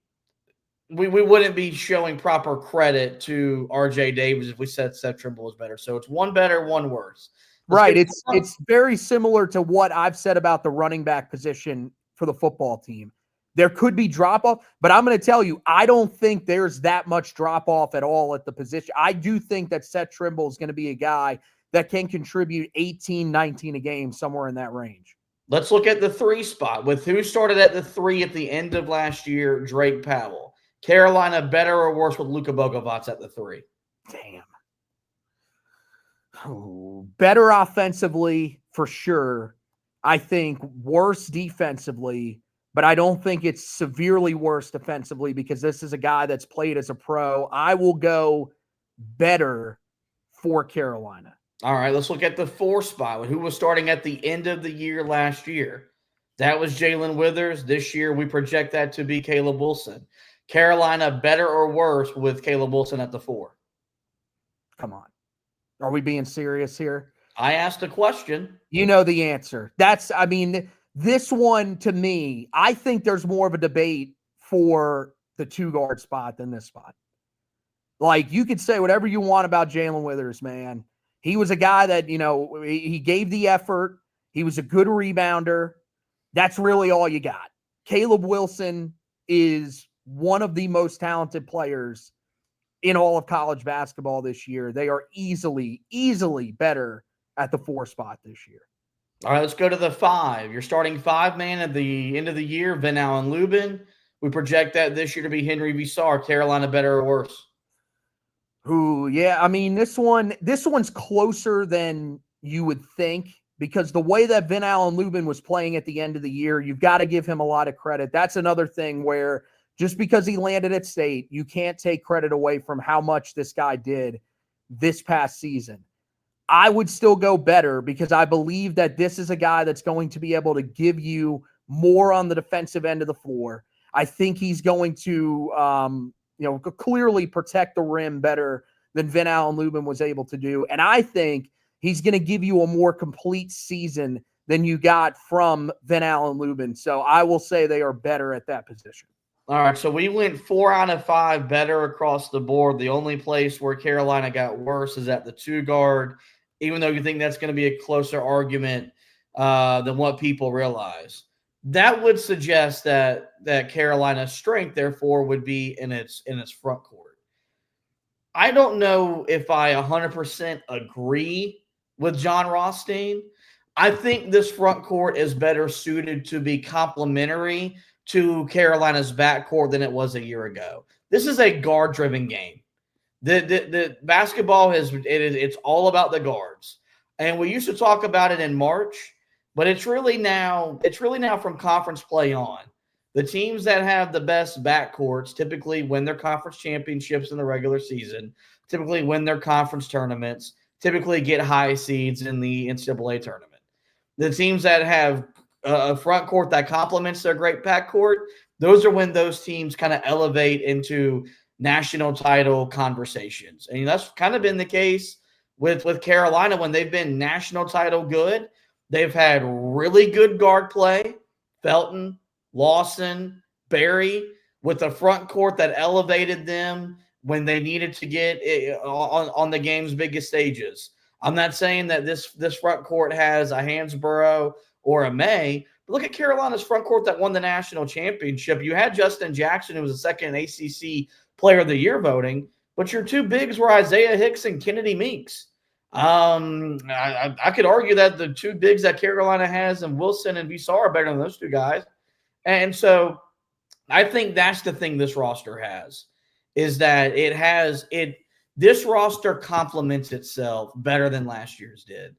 Speaker 1: we wouldn't be showing proper credit to R.J. Davis if we said Seth Trimble was better. So it's 1 better, 1 worse.
Speaker 8: Right. It's very similar to what I've said about the running back position for the football team. There could be drop-off, but I'm going to tell you, I don't think there's that much drop-off at all at the position. I do think that Seth Trimble is going to be a guy that can contribute 18, 19 a game, somewhere in that range.
Speaker 1: Let's look at the 3 spot with who started at the 3 at the end of last year, Drake Powell. Carolina, better or worse with Luka Bogovac at the 3?
Speaker 8: Damn. Oh, better offensively, for sure. I think worse defensively, but I don't think it's severely worse defensively because this is a guy that's played as a pro. I will go better for Carolina.
Speaker 1: All right, let's look at the 4 spot with who was starting at the end of the year last year. That was Jalen Withers. This year, we project that to be Caleb Wilson. Carolina, better or worse with Caleb Wilson at the 4?
Speaker 8: Come on. Are we being serious here?
Speaker 1: I asked a question.
Speaker 8: You know the answer. This one, to me, I think there's more of a debate for the 2 guard spot than this spot. Like, you could say whatever you want about Jalen Withers, man. He was a guy that, he gave the effort. He was a good rebounder. That's really all you got. Caleb Wilson is one of the most talented players in all of college basketball this year. They are easily better at the 4 spot this year.
Speaker 1: All right, let's go to the 5. You're starting 5-man at the end of the year, Van Allen Lubin. We project that this year to be Henry Visar. Carolina better or worse?
Speaker 8: Who, yeah, I mean, this one's closer than you would think because the way that Van Allen Lubin was playing at the end of the year, you've got to give him a lot of credit. That's another thing where just because he landed at State, you can't take credit away from how much this guy did this past season. I would still go better because I believe that this is a guy that's going to be able to give you more on the defensive end of the floor. I think he's going to, clearly protect the rim better than Van Allen Lubin was able to do. And I think he's going to give you a more complete season than you got from Van Allen Lubin. So I will say they are better at that position.
Speaker 1: All right, so we went 4 out of 5 better across the board. The only place where Carolina got worse is at the 2 guard, even though you think that's going to be a closer argument than what people realize. That would suggest that Carolina's strength, therefore, would be in its front court. I don't know if I 100% agree with Jon Rothstein. I think this front court is better suited to be complementary to Carolina's backcourt than it was a year ago. This is a guard-driven game. The basketball it's all about the guards. And we used to talk about it in March, but it's really now from conference play on. The teams that have the best backcourts typically win their conference championships in the regular season, typically win their conference tournaments, typically get high seeds in the NCAA tournament. The teams that have a front court that complements their great backcourt, those are when those teams kind of elevate into national title conversations. And that's kind of been the case with Carolina when they've been national title good. They've had really good guard play, Felton, Lawson, Barry, with a front court that elevated them when they needed to get on the game's biggest stages. I'm not saying that this front court has a Hansborough or a May, but look at Carolina's front court that won the national championship. You had Justin Jackson, who was the second ACC Player of the Year voting, but your 2 bigs were Isaiah Hicks and Kennedy Meeks. I could argue that the 2 bigs that Carolina has and Wilson and Visar are better than those 2 guys. And so I think that's the thing this roster has, is that this roster complements itself better than last year's did.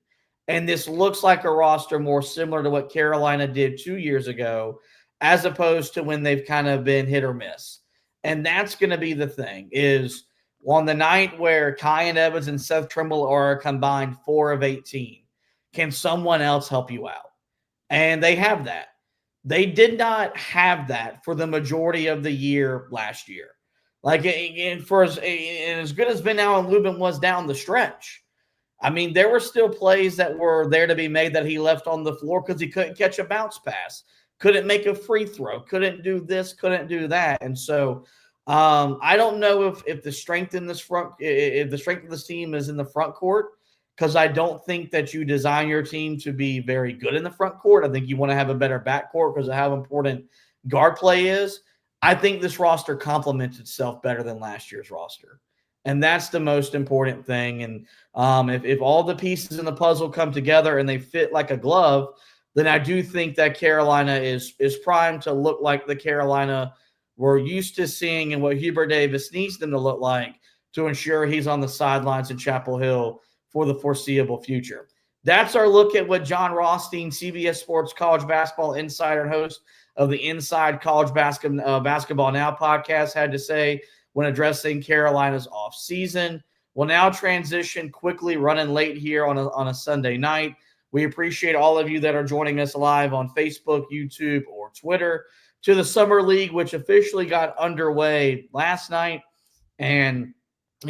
Speaker 1: And this looks like a roster more similar to what Carolina did 2 years ago, as opposed to when they've kind of been hit or miss. And that's going to be the thing, is on the night where Kyan Evans and Seth Trimble are a combined 4 of 18, can someone else help you out? And they have that. They did not have that for the majority of the year last year. Like, as good as Van Allen Lubin was down the stretch, I mean, there were still plays that were there to be made that he left on the floor because he couldn't catch a bounce pass, couldn't make a free throw, couldn't do this, couldn't do that. And so I don't know if the strength in this if the strength of this team is in the front court, because I don't think that you design your team to be very good in the front court. I think you want to have a better back court because of how important guard play is. I think this roster complements itself better than last year's roster. And that's the most important thing. And if all the pieces in the puzzle come together and they fit like a glove, then I do think that Carolina is primed to look like the Carolina we're used to seeing and what Hubert Davis needs them to look like to ensure he's on the sidelines in Chapel Hill for the foreseeable future. That's our look at what Jon Rothstein, CBS Sports College Basketball Insider and host of the Inside College Basketball Now podcast, had to say when addressing Carolina's offseason. We'll now transition quickly, running late here on a Sunday night. We appreciate all of you that are joining us live on Facebook, YouTube, or Twitter, to the Summer League, which officially got underway last night. And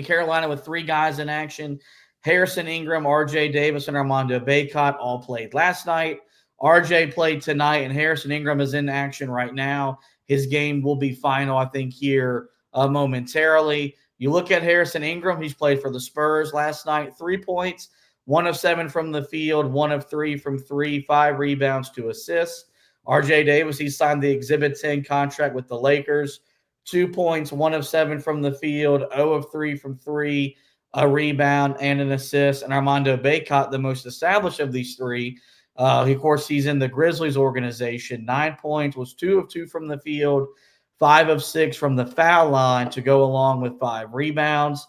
Speaker 1: Carolina with 3 guys in action. Harrison Ingram, RJ Davis, and Armando Bacot all played last night. RJ played tonight, and Harrison Ingram is in action right now. His game will be final, I think, here momentarily. You look at Harrison Ingram, he's played for the Spurs last night, 3 points, 1 of 7 from the field, 1 of 3 from 3, 5 rebounds, 2 assists. RJ Davis, he signed the Exhibit 10 contract with the Lakers, 2 points, 1 of 7 from the field, 0 of 3 from 3, a rebound and an assist. And Armando Bacot, the most established of these 3, Of course, he's in the Grizzlies organization. 9 points, was 2 of 2 from the field, 5 of 6 from the foul line to go along with 5 rebounds.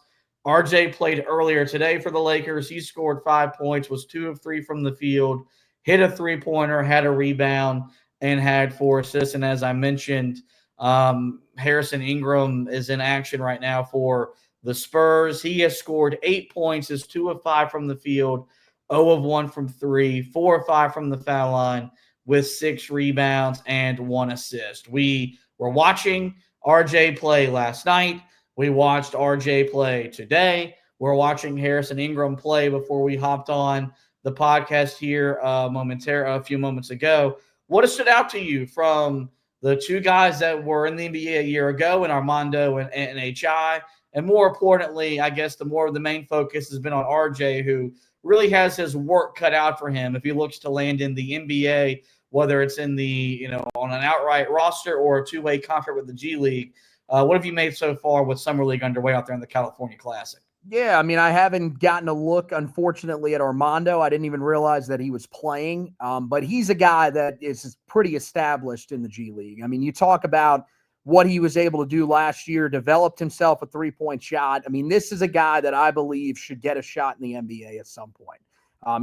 Speaker 1: RJ played earlier today for the Lakers. He scored 5 points, was 2 of 3 from the field, hit a three-pointer, had a rebound, and had 4 assists. And as I mentioned, Harrison Ingram is in action right now for the Spurs. He has scored 8 points, is 2 of 5 from the field, 0 of 1 from 3, 4 of 5 from the foul line with 6 rebounds and 1 assist. We were watching RJ play last night. We watched RJ play today. We're watching Harrison Ingram play before we hopped on the podcast here a few moments ago. What has stood out to you from the two guys that were in the NBA a year ago, in Armando and HI? And more importantly, I guess the main focus has been on RJ, who really has his work cut out for him if he looks to land in the NBA, whether it's in the, on an outright roster or a two-way contract with the G League. What have you made so far with Summer League underway out there in the California Classic?
Speaker 8: Yeah, I mean, I haven't gotten a look, unfortunately, at Armando. I didn't even realize that he was playing, but he's a guy that is pretty established in the G League. I mean, you talk about what he was able to do last year, developed himself a three-point shot. I mean, this is a guy that I believe should get a shot in the NBA at some point.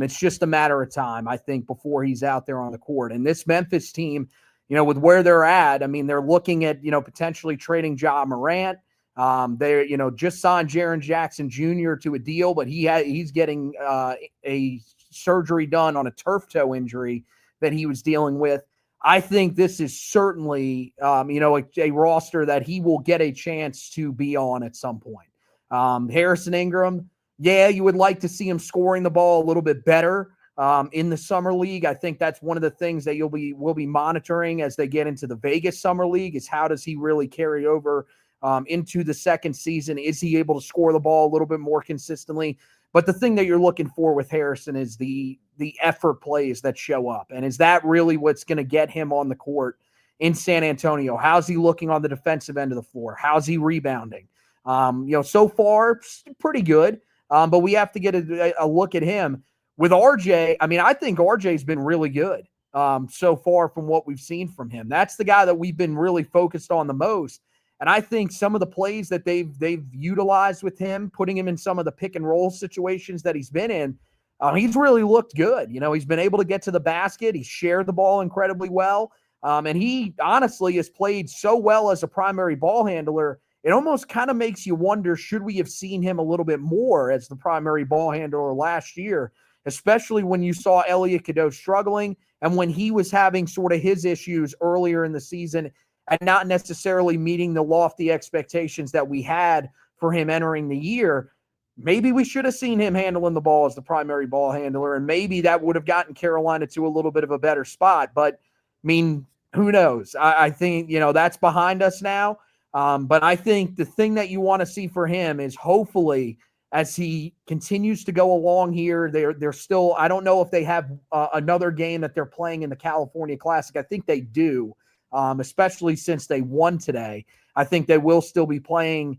Speaker 8: It's just a matter of time, I think, before he's out there on the court. And this Memphis team, with where they're at, I mean, they're looking at, potentially trading Ja Morant. They, just signed Jaren Jackson Jr. to a deal, but he's getting a surgery done on a turf toe injury that he was dealing with. I think this is certainly, a roster that he will get a chance to be on at some point. Harrison Ingram, yeah, you would like to see him scoring the ball a little bit better in the Summer League. I think that's one of the things that we'll be monitoring as they get into the Vegas Summer League, is how does he really carry over into the second season? Is he able to score the ball a little bit more consistently? But the thing that you're looking for with Harrison is the effort plays that show up. And is that really what's going to get him on the court in San Antonio? How's he looking on the defensive end of the floor? How's he rebounding? So far, pretty good. But we have to get a look at him. With RJ, I mean, I think RJ's been really good so far from what we've seen from him. That's the guy that we've been really focused on the most. And I think some of the plays that they've utilized with him, putting him in some of the pick and roll situations that he's been in, he's really looked good. He's been able to get to the basket. He's shared the ball incredibly well. And he honestly has played so well as a primary ball handler. It almost kind of makes you wonder, should we have seen him a little bit more as the primary ball handler last year, especially when you saw Elliot Cadeau struggling and when he was having sort of his issues earlier in the season and not necessarily meeting the lofty expectations that we had for him entering the year. Maybe we should have seen him handling the ball as the primary ball handler, and maybe that would have gotten Carolina to a little bit of a better spot. But, I mean, who knows? I think, that's behind us now. But I think the thing that you want to see for him is hopefully as he continues to go along here, they're still – I don't know if they have another game that they're playing in the California Classic. I think they do. Especially since they won today. I think they will still be playing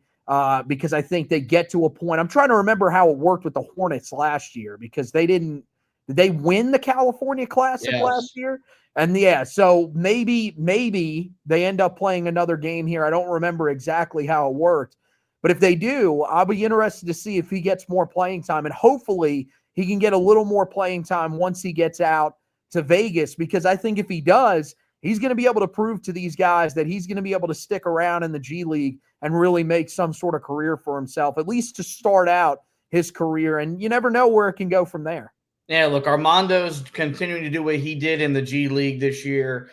Speaker 8: because I think they get to a point. I'm trying to remember how it worked with the Hornets last year, because did they win the California Classic last year? And so maybe they end up playing another game here. I don't remember exactly how it worked, but if they do, I'll be interested to see if he gets more playing time, and hopefully he can get a little more playing time once he gets out to Vegas, because I think if he does, he's going to be able to prove to these guys that he's going to be able to stick around in the G League and really make some sort of career for himself, at least to start out his career. And you never know where it can go from there.
Speaker 1: Yeah, look, Armando's continuing to do what he did in the G League this year.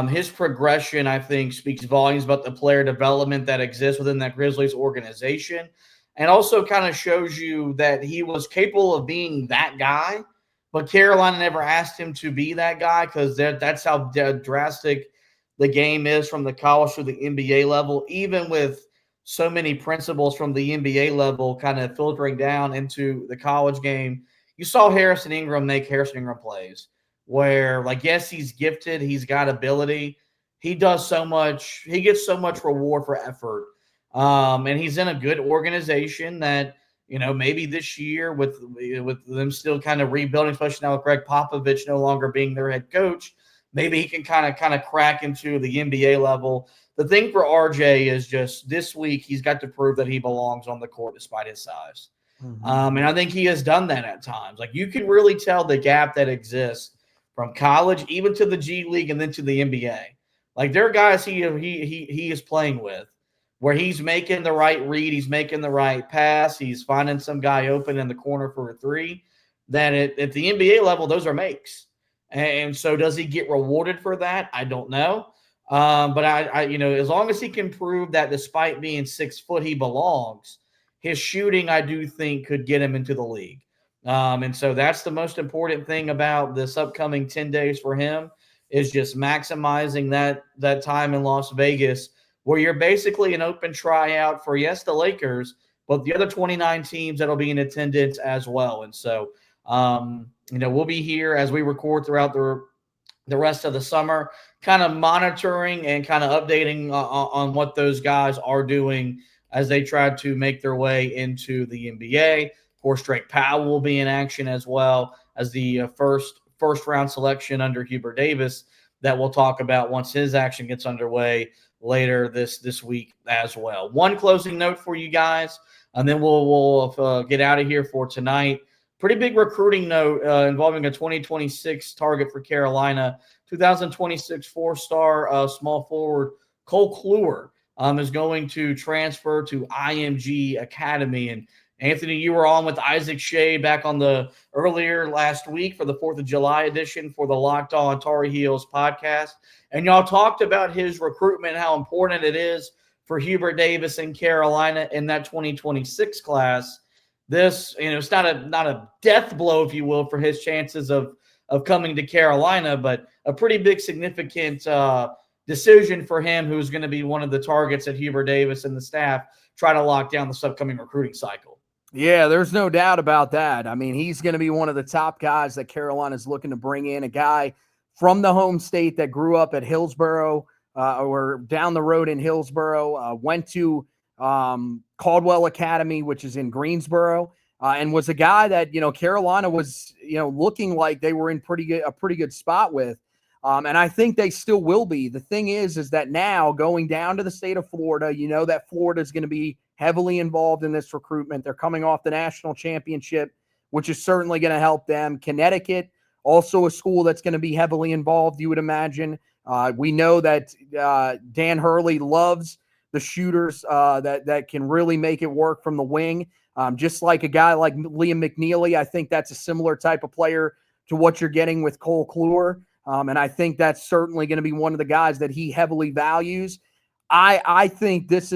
Speaker 1: His progression, I think, speaks volumes about the player development that exists within that Grizzlies organization, and also kind of shows you that he was capable of being that guy. But Carolina never asked him to be that guy, because that's how drastic the game is from the college to the NBA level, even with so many principles from the NBA level kind of filtering down into the college game. You saw Harrison Ingram make Harrison Ingram plays where, yes, he's gifted, he's got ability. He does so much. He gets so much reward for effort. And he's in a good organization that – maybe this year with them still kind of rebuilding, especially now with Greg Popovich no longer being their head coach, maybe he can kind of crack into the NBA level. The thing for RJ is just this week he's got to prove that he belongs on the court despite his size. And I think he has done that at times. Like, you can really tell the gap that exists from college even to the G League and then to the NBA. Like, there are guys he is playing with where he's making the right read, he's making the right pass, he's finding some guy open in the corner for a three. That at the NBA level, those are makes. And so does he get rewarded for that? I don't know. But I as long as he can prove that despite being 6 foot, he belongs, his shooting, I do think, could get him into the league. And so that's the most important thing about this upcoming 10 days for him, is just maximizing that time in Las Vegas, where you're basically an open tryout for, yes, the Lakers, but the other 29 teams that'll be in attendance as well. And so, we'll be here as we record throughout the rest of the summer, kind of monitoring and kind of updating on what those guys are doing as they try to make their way into the NBA. Of course, Drake Powell will be in action as well as the first round selection under Hubert Davis that we'll talk about once his action gets underway later this week as well. One closing note for you guys, and then we'll get out of here for tonight. Pretty big recruiting note involving a 2026 target for Carolina. 2026 four-star small forward Cole Kluwer is going to transfer to IMG Academy. And Anthony, you were on with Isaac Shea back on the earlier last week for the 4th of July edition for the Locked On Tar Heels podcast. And y'all talked about his recruitment, how important it is for Hubert Davis and Carolina in that 2026 class. This, it's not a death blow, if you will, for his chances of coming to Carolina, but a pretty big significant decision for him, who's going to be one of the targets that Hubert Davis and the staff try to lock down this upcoming recruiting cycle.
Speaker 8: Yeah, there's no doubt about that. I mean, he's going to be one of the top guys that Carolina's looking to bring in, a guy from the home state that grew up at Hillsboro or down the road in Hillsboro, went to Caldwell Academy, which is in Greensboro, and was a guy that, Carolina was, looking like they were in a pretty good spot with. And I think they still will be. The thing is that now going down to the state of Florida, that Florida is going to be heavily involved in this recruitment. They're coming off the national championship, which is certainly going to help them. Connecticut, also a school that's going to be heavily involved, you would imagine. We know that Dan Hurley loves the shooters that can really make it work from the wing. Just like a guy like Liam McNeely, I think that's a similar type of player to what you're getting with Cole Kluwer. And I think that's certainly going to be one of the guys that he heavily values. I think this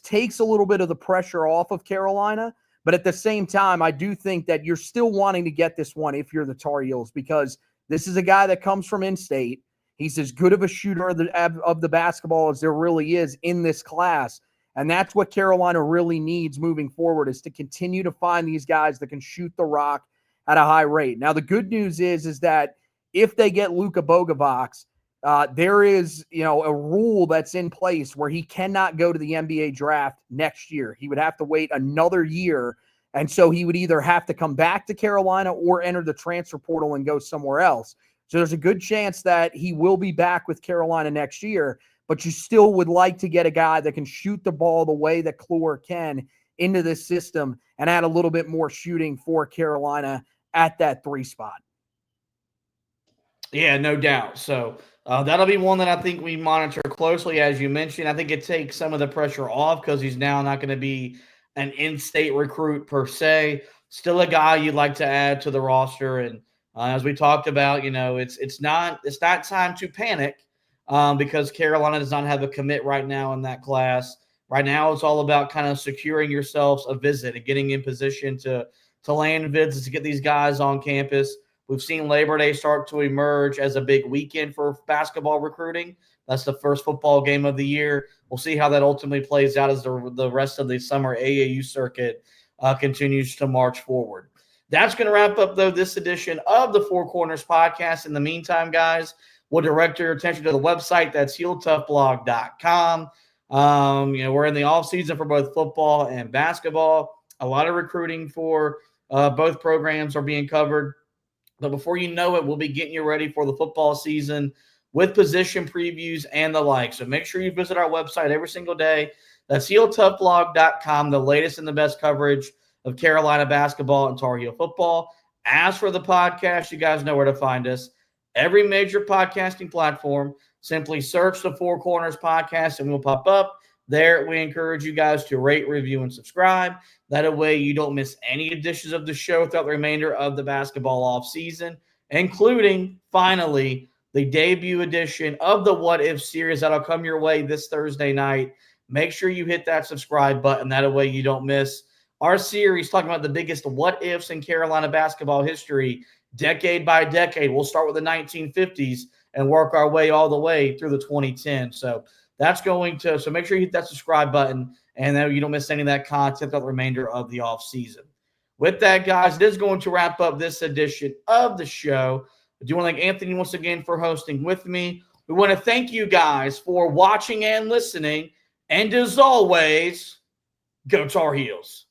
Speaker 8: takes a little bit of the pressure off of Carolina, but at the same time, I do think that you're still wanting to get this one if you're the Tar Heels, because this is a guy that comes from in-state. He's as good of a shooter of the basketball as there really is in this class. And that's what Carolina really needs moving forward, is to continue to find these guys that can shoot the rock at a high rate. Now, the good news is that if they get Luka Bogovac, there is, a rule that's in place where he cannot go to the NBA draft next year. He would have to wait another year. And so he would either have to come back to Carolina or enter the transfer portal and go somewhere else. So there's a good chance that he will be back with Carolina next year, but you still would like to get a guy that can shoot the ball the way that Kluwer can into this system and add a little bit more shooting for Carolina at that 3 spot.
Speaker 1: Yeah, no doubt. So that'll be one that I think we monitor closely. As you mentioned, I think it takes some of the pressure off because he's now not going to be an in-state recruit per se. Still a guy you'd like to add to the roster. And as we talked about, it's not time to panic because Carolina does not have a commit right now in that class. Right now, it's all about kind of securing yourselves a visit and getting in position to land visits to get these guys on campus. We've seen Labor Day start to emerge as a big weekend for basketball recruiting. That's the first football game of the year. We'll see how that ultimately plays out as the rest of the summer AAU circuit continues to march forward. That's going to wrap up, though, this edition of the Four Corners podcast. In the meantime, guys, we'll direct your attention to the website. That's HeelToughBlog.com. We're in the off season for both football and basketball. A lot of recruiting for both programs are being covered. But before you know it, we'll be getting you ready for the football season with position previews and the like. So make sure you visit our website every single day. That's HeelToughBlog.com, the latest and the best coverage of Carolina basketball and Tar Heel football. As for the podcast, you guys know where to find us. Every major podcasting platform, simply search the Four Corners Podcast and we'll pop up. There, we encourage you guys to rate, review, and subscribe. That way you don't miss any editions of the show throughout the remainder of the basketball off season, including, finally, the debut edition of the What If series that'll come your way this Thursday night. Make sure you hit that subscribe button. That way you don't miss our series talking about the biggest what ifs in Carolina basketball history, decade by decade. We'll start with the 1950s and work our way all the way through the 2010s. So make sure you hit that subscribe button and then you don't miss any of that content throughout the remainder of the off season. With that, guys, it is going to wrap up this edition of the show. I do want to thank Anthony once again for hosting with me. We want to thank you guys for watching and listening. And as always, go Tar Heels.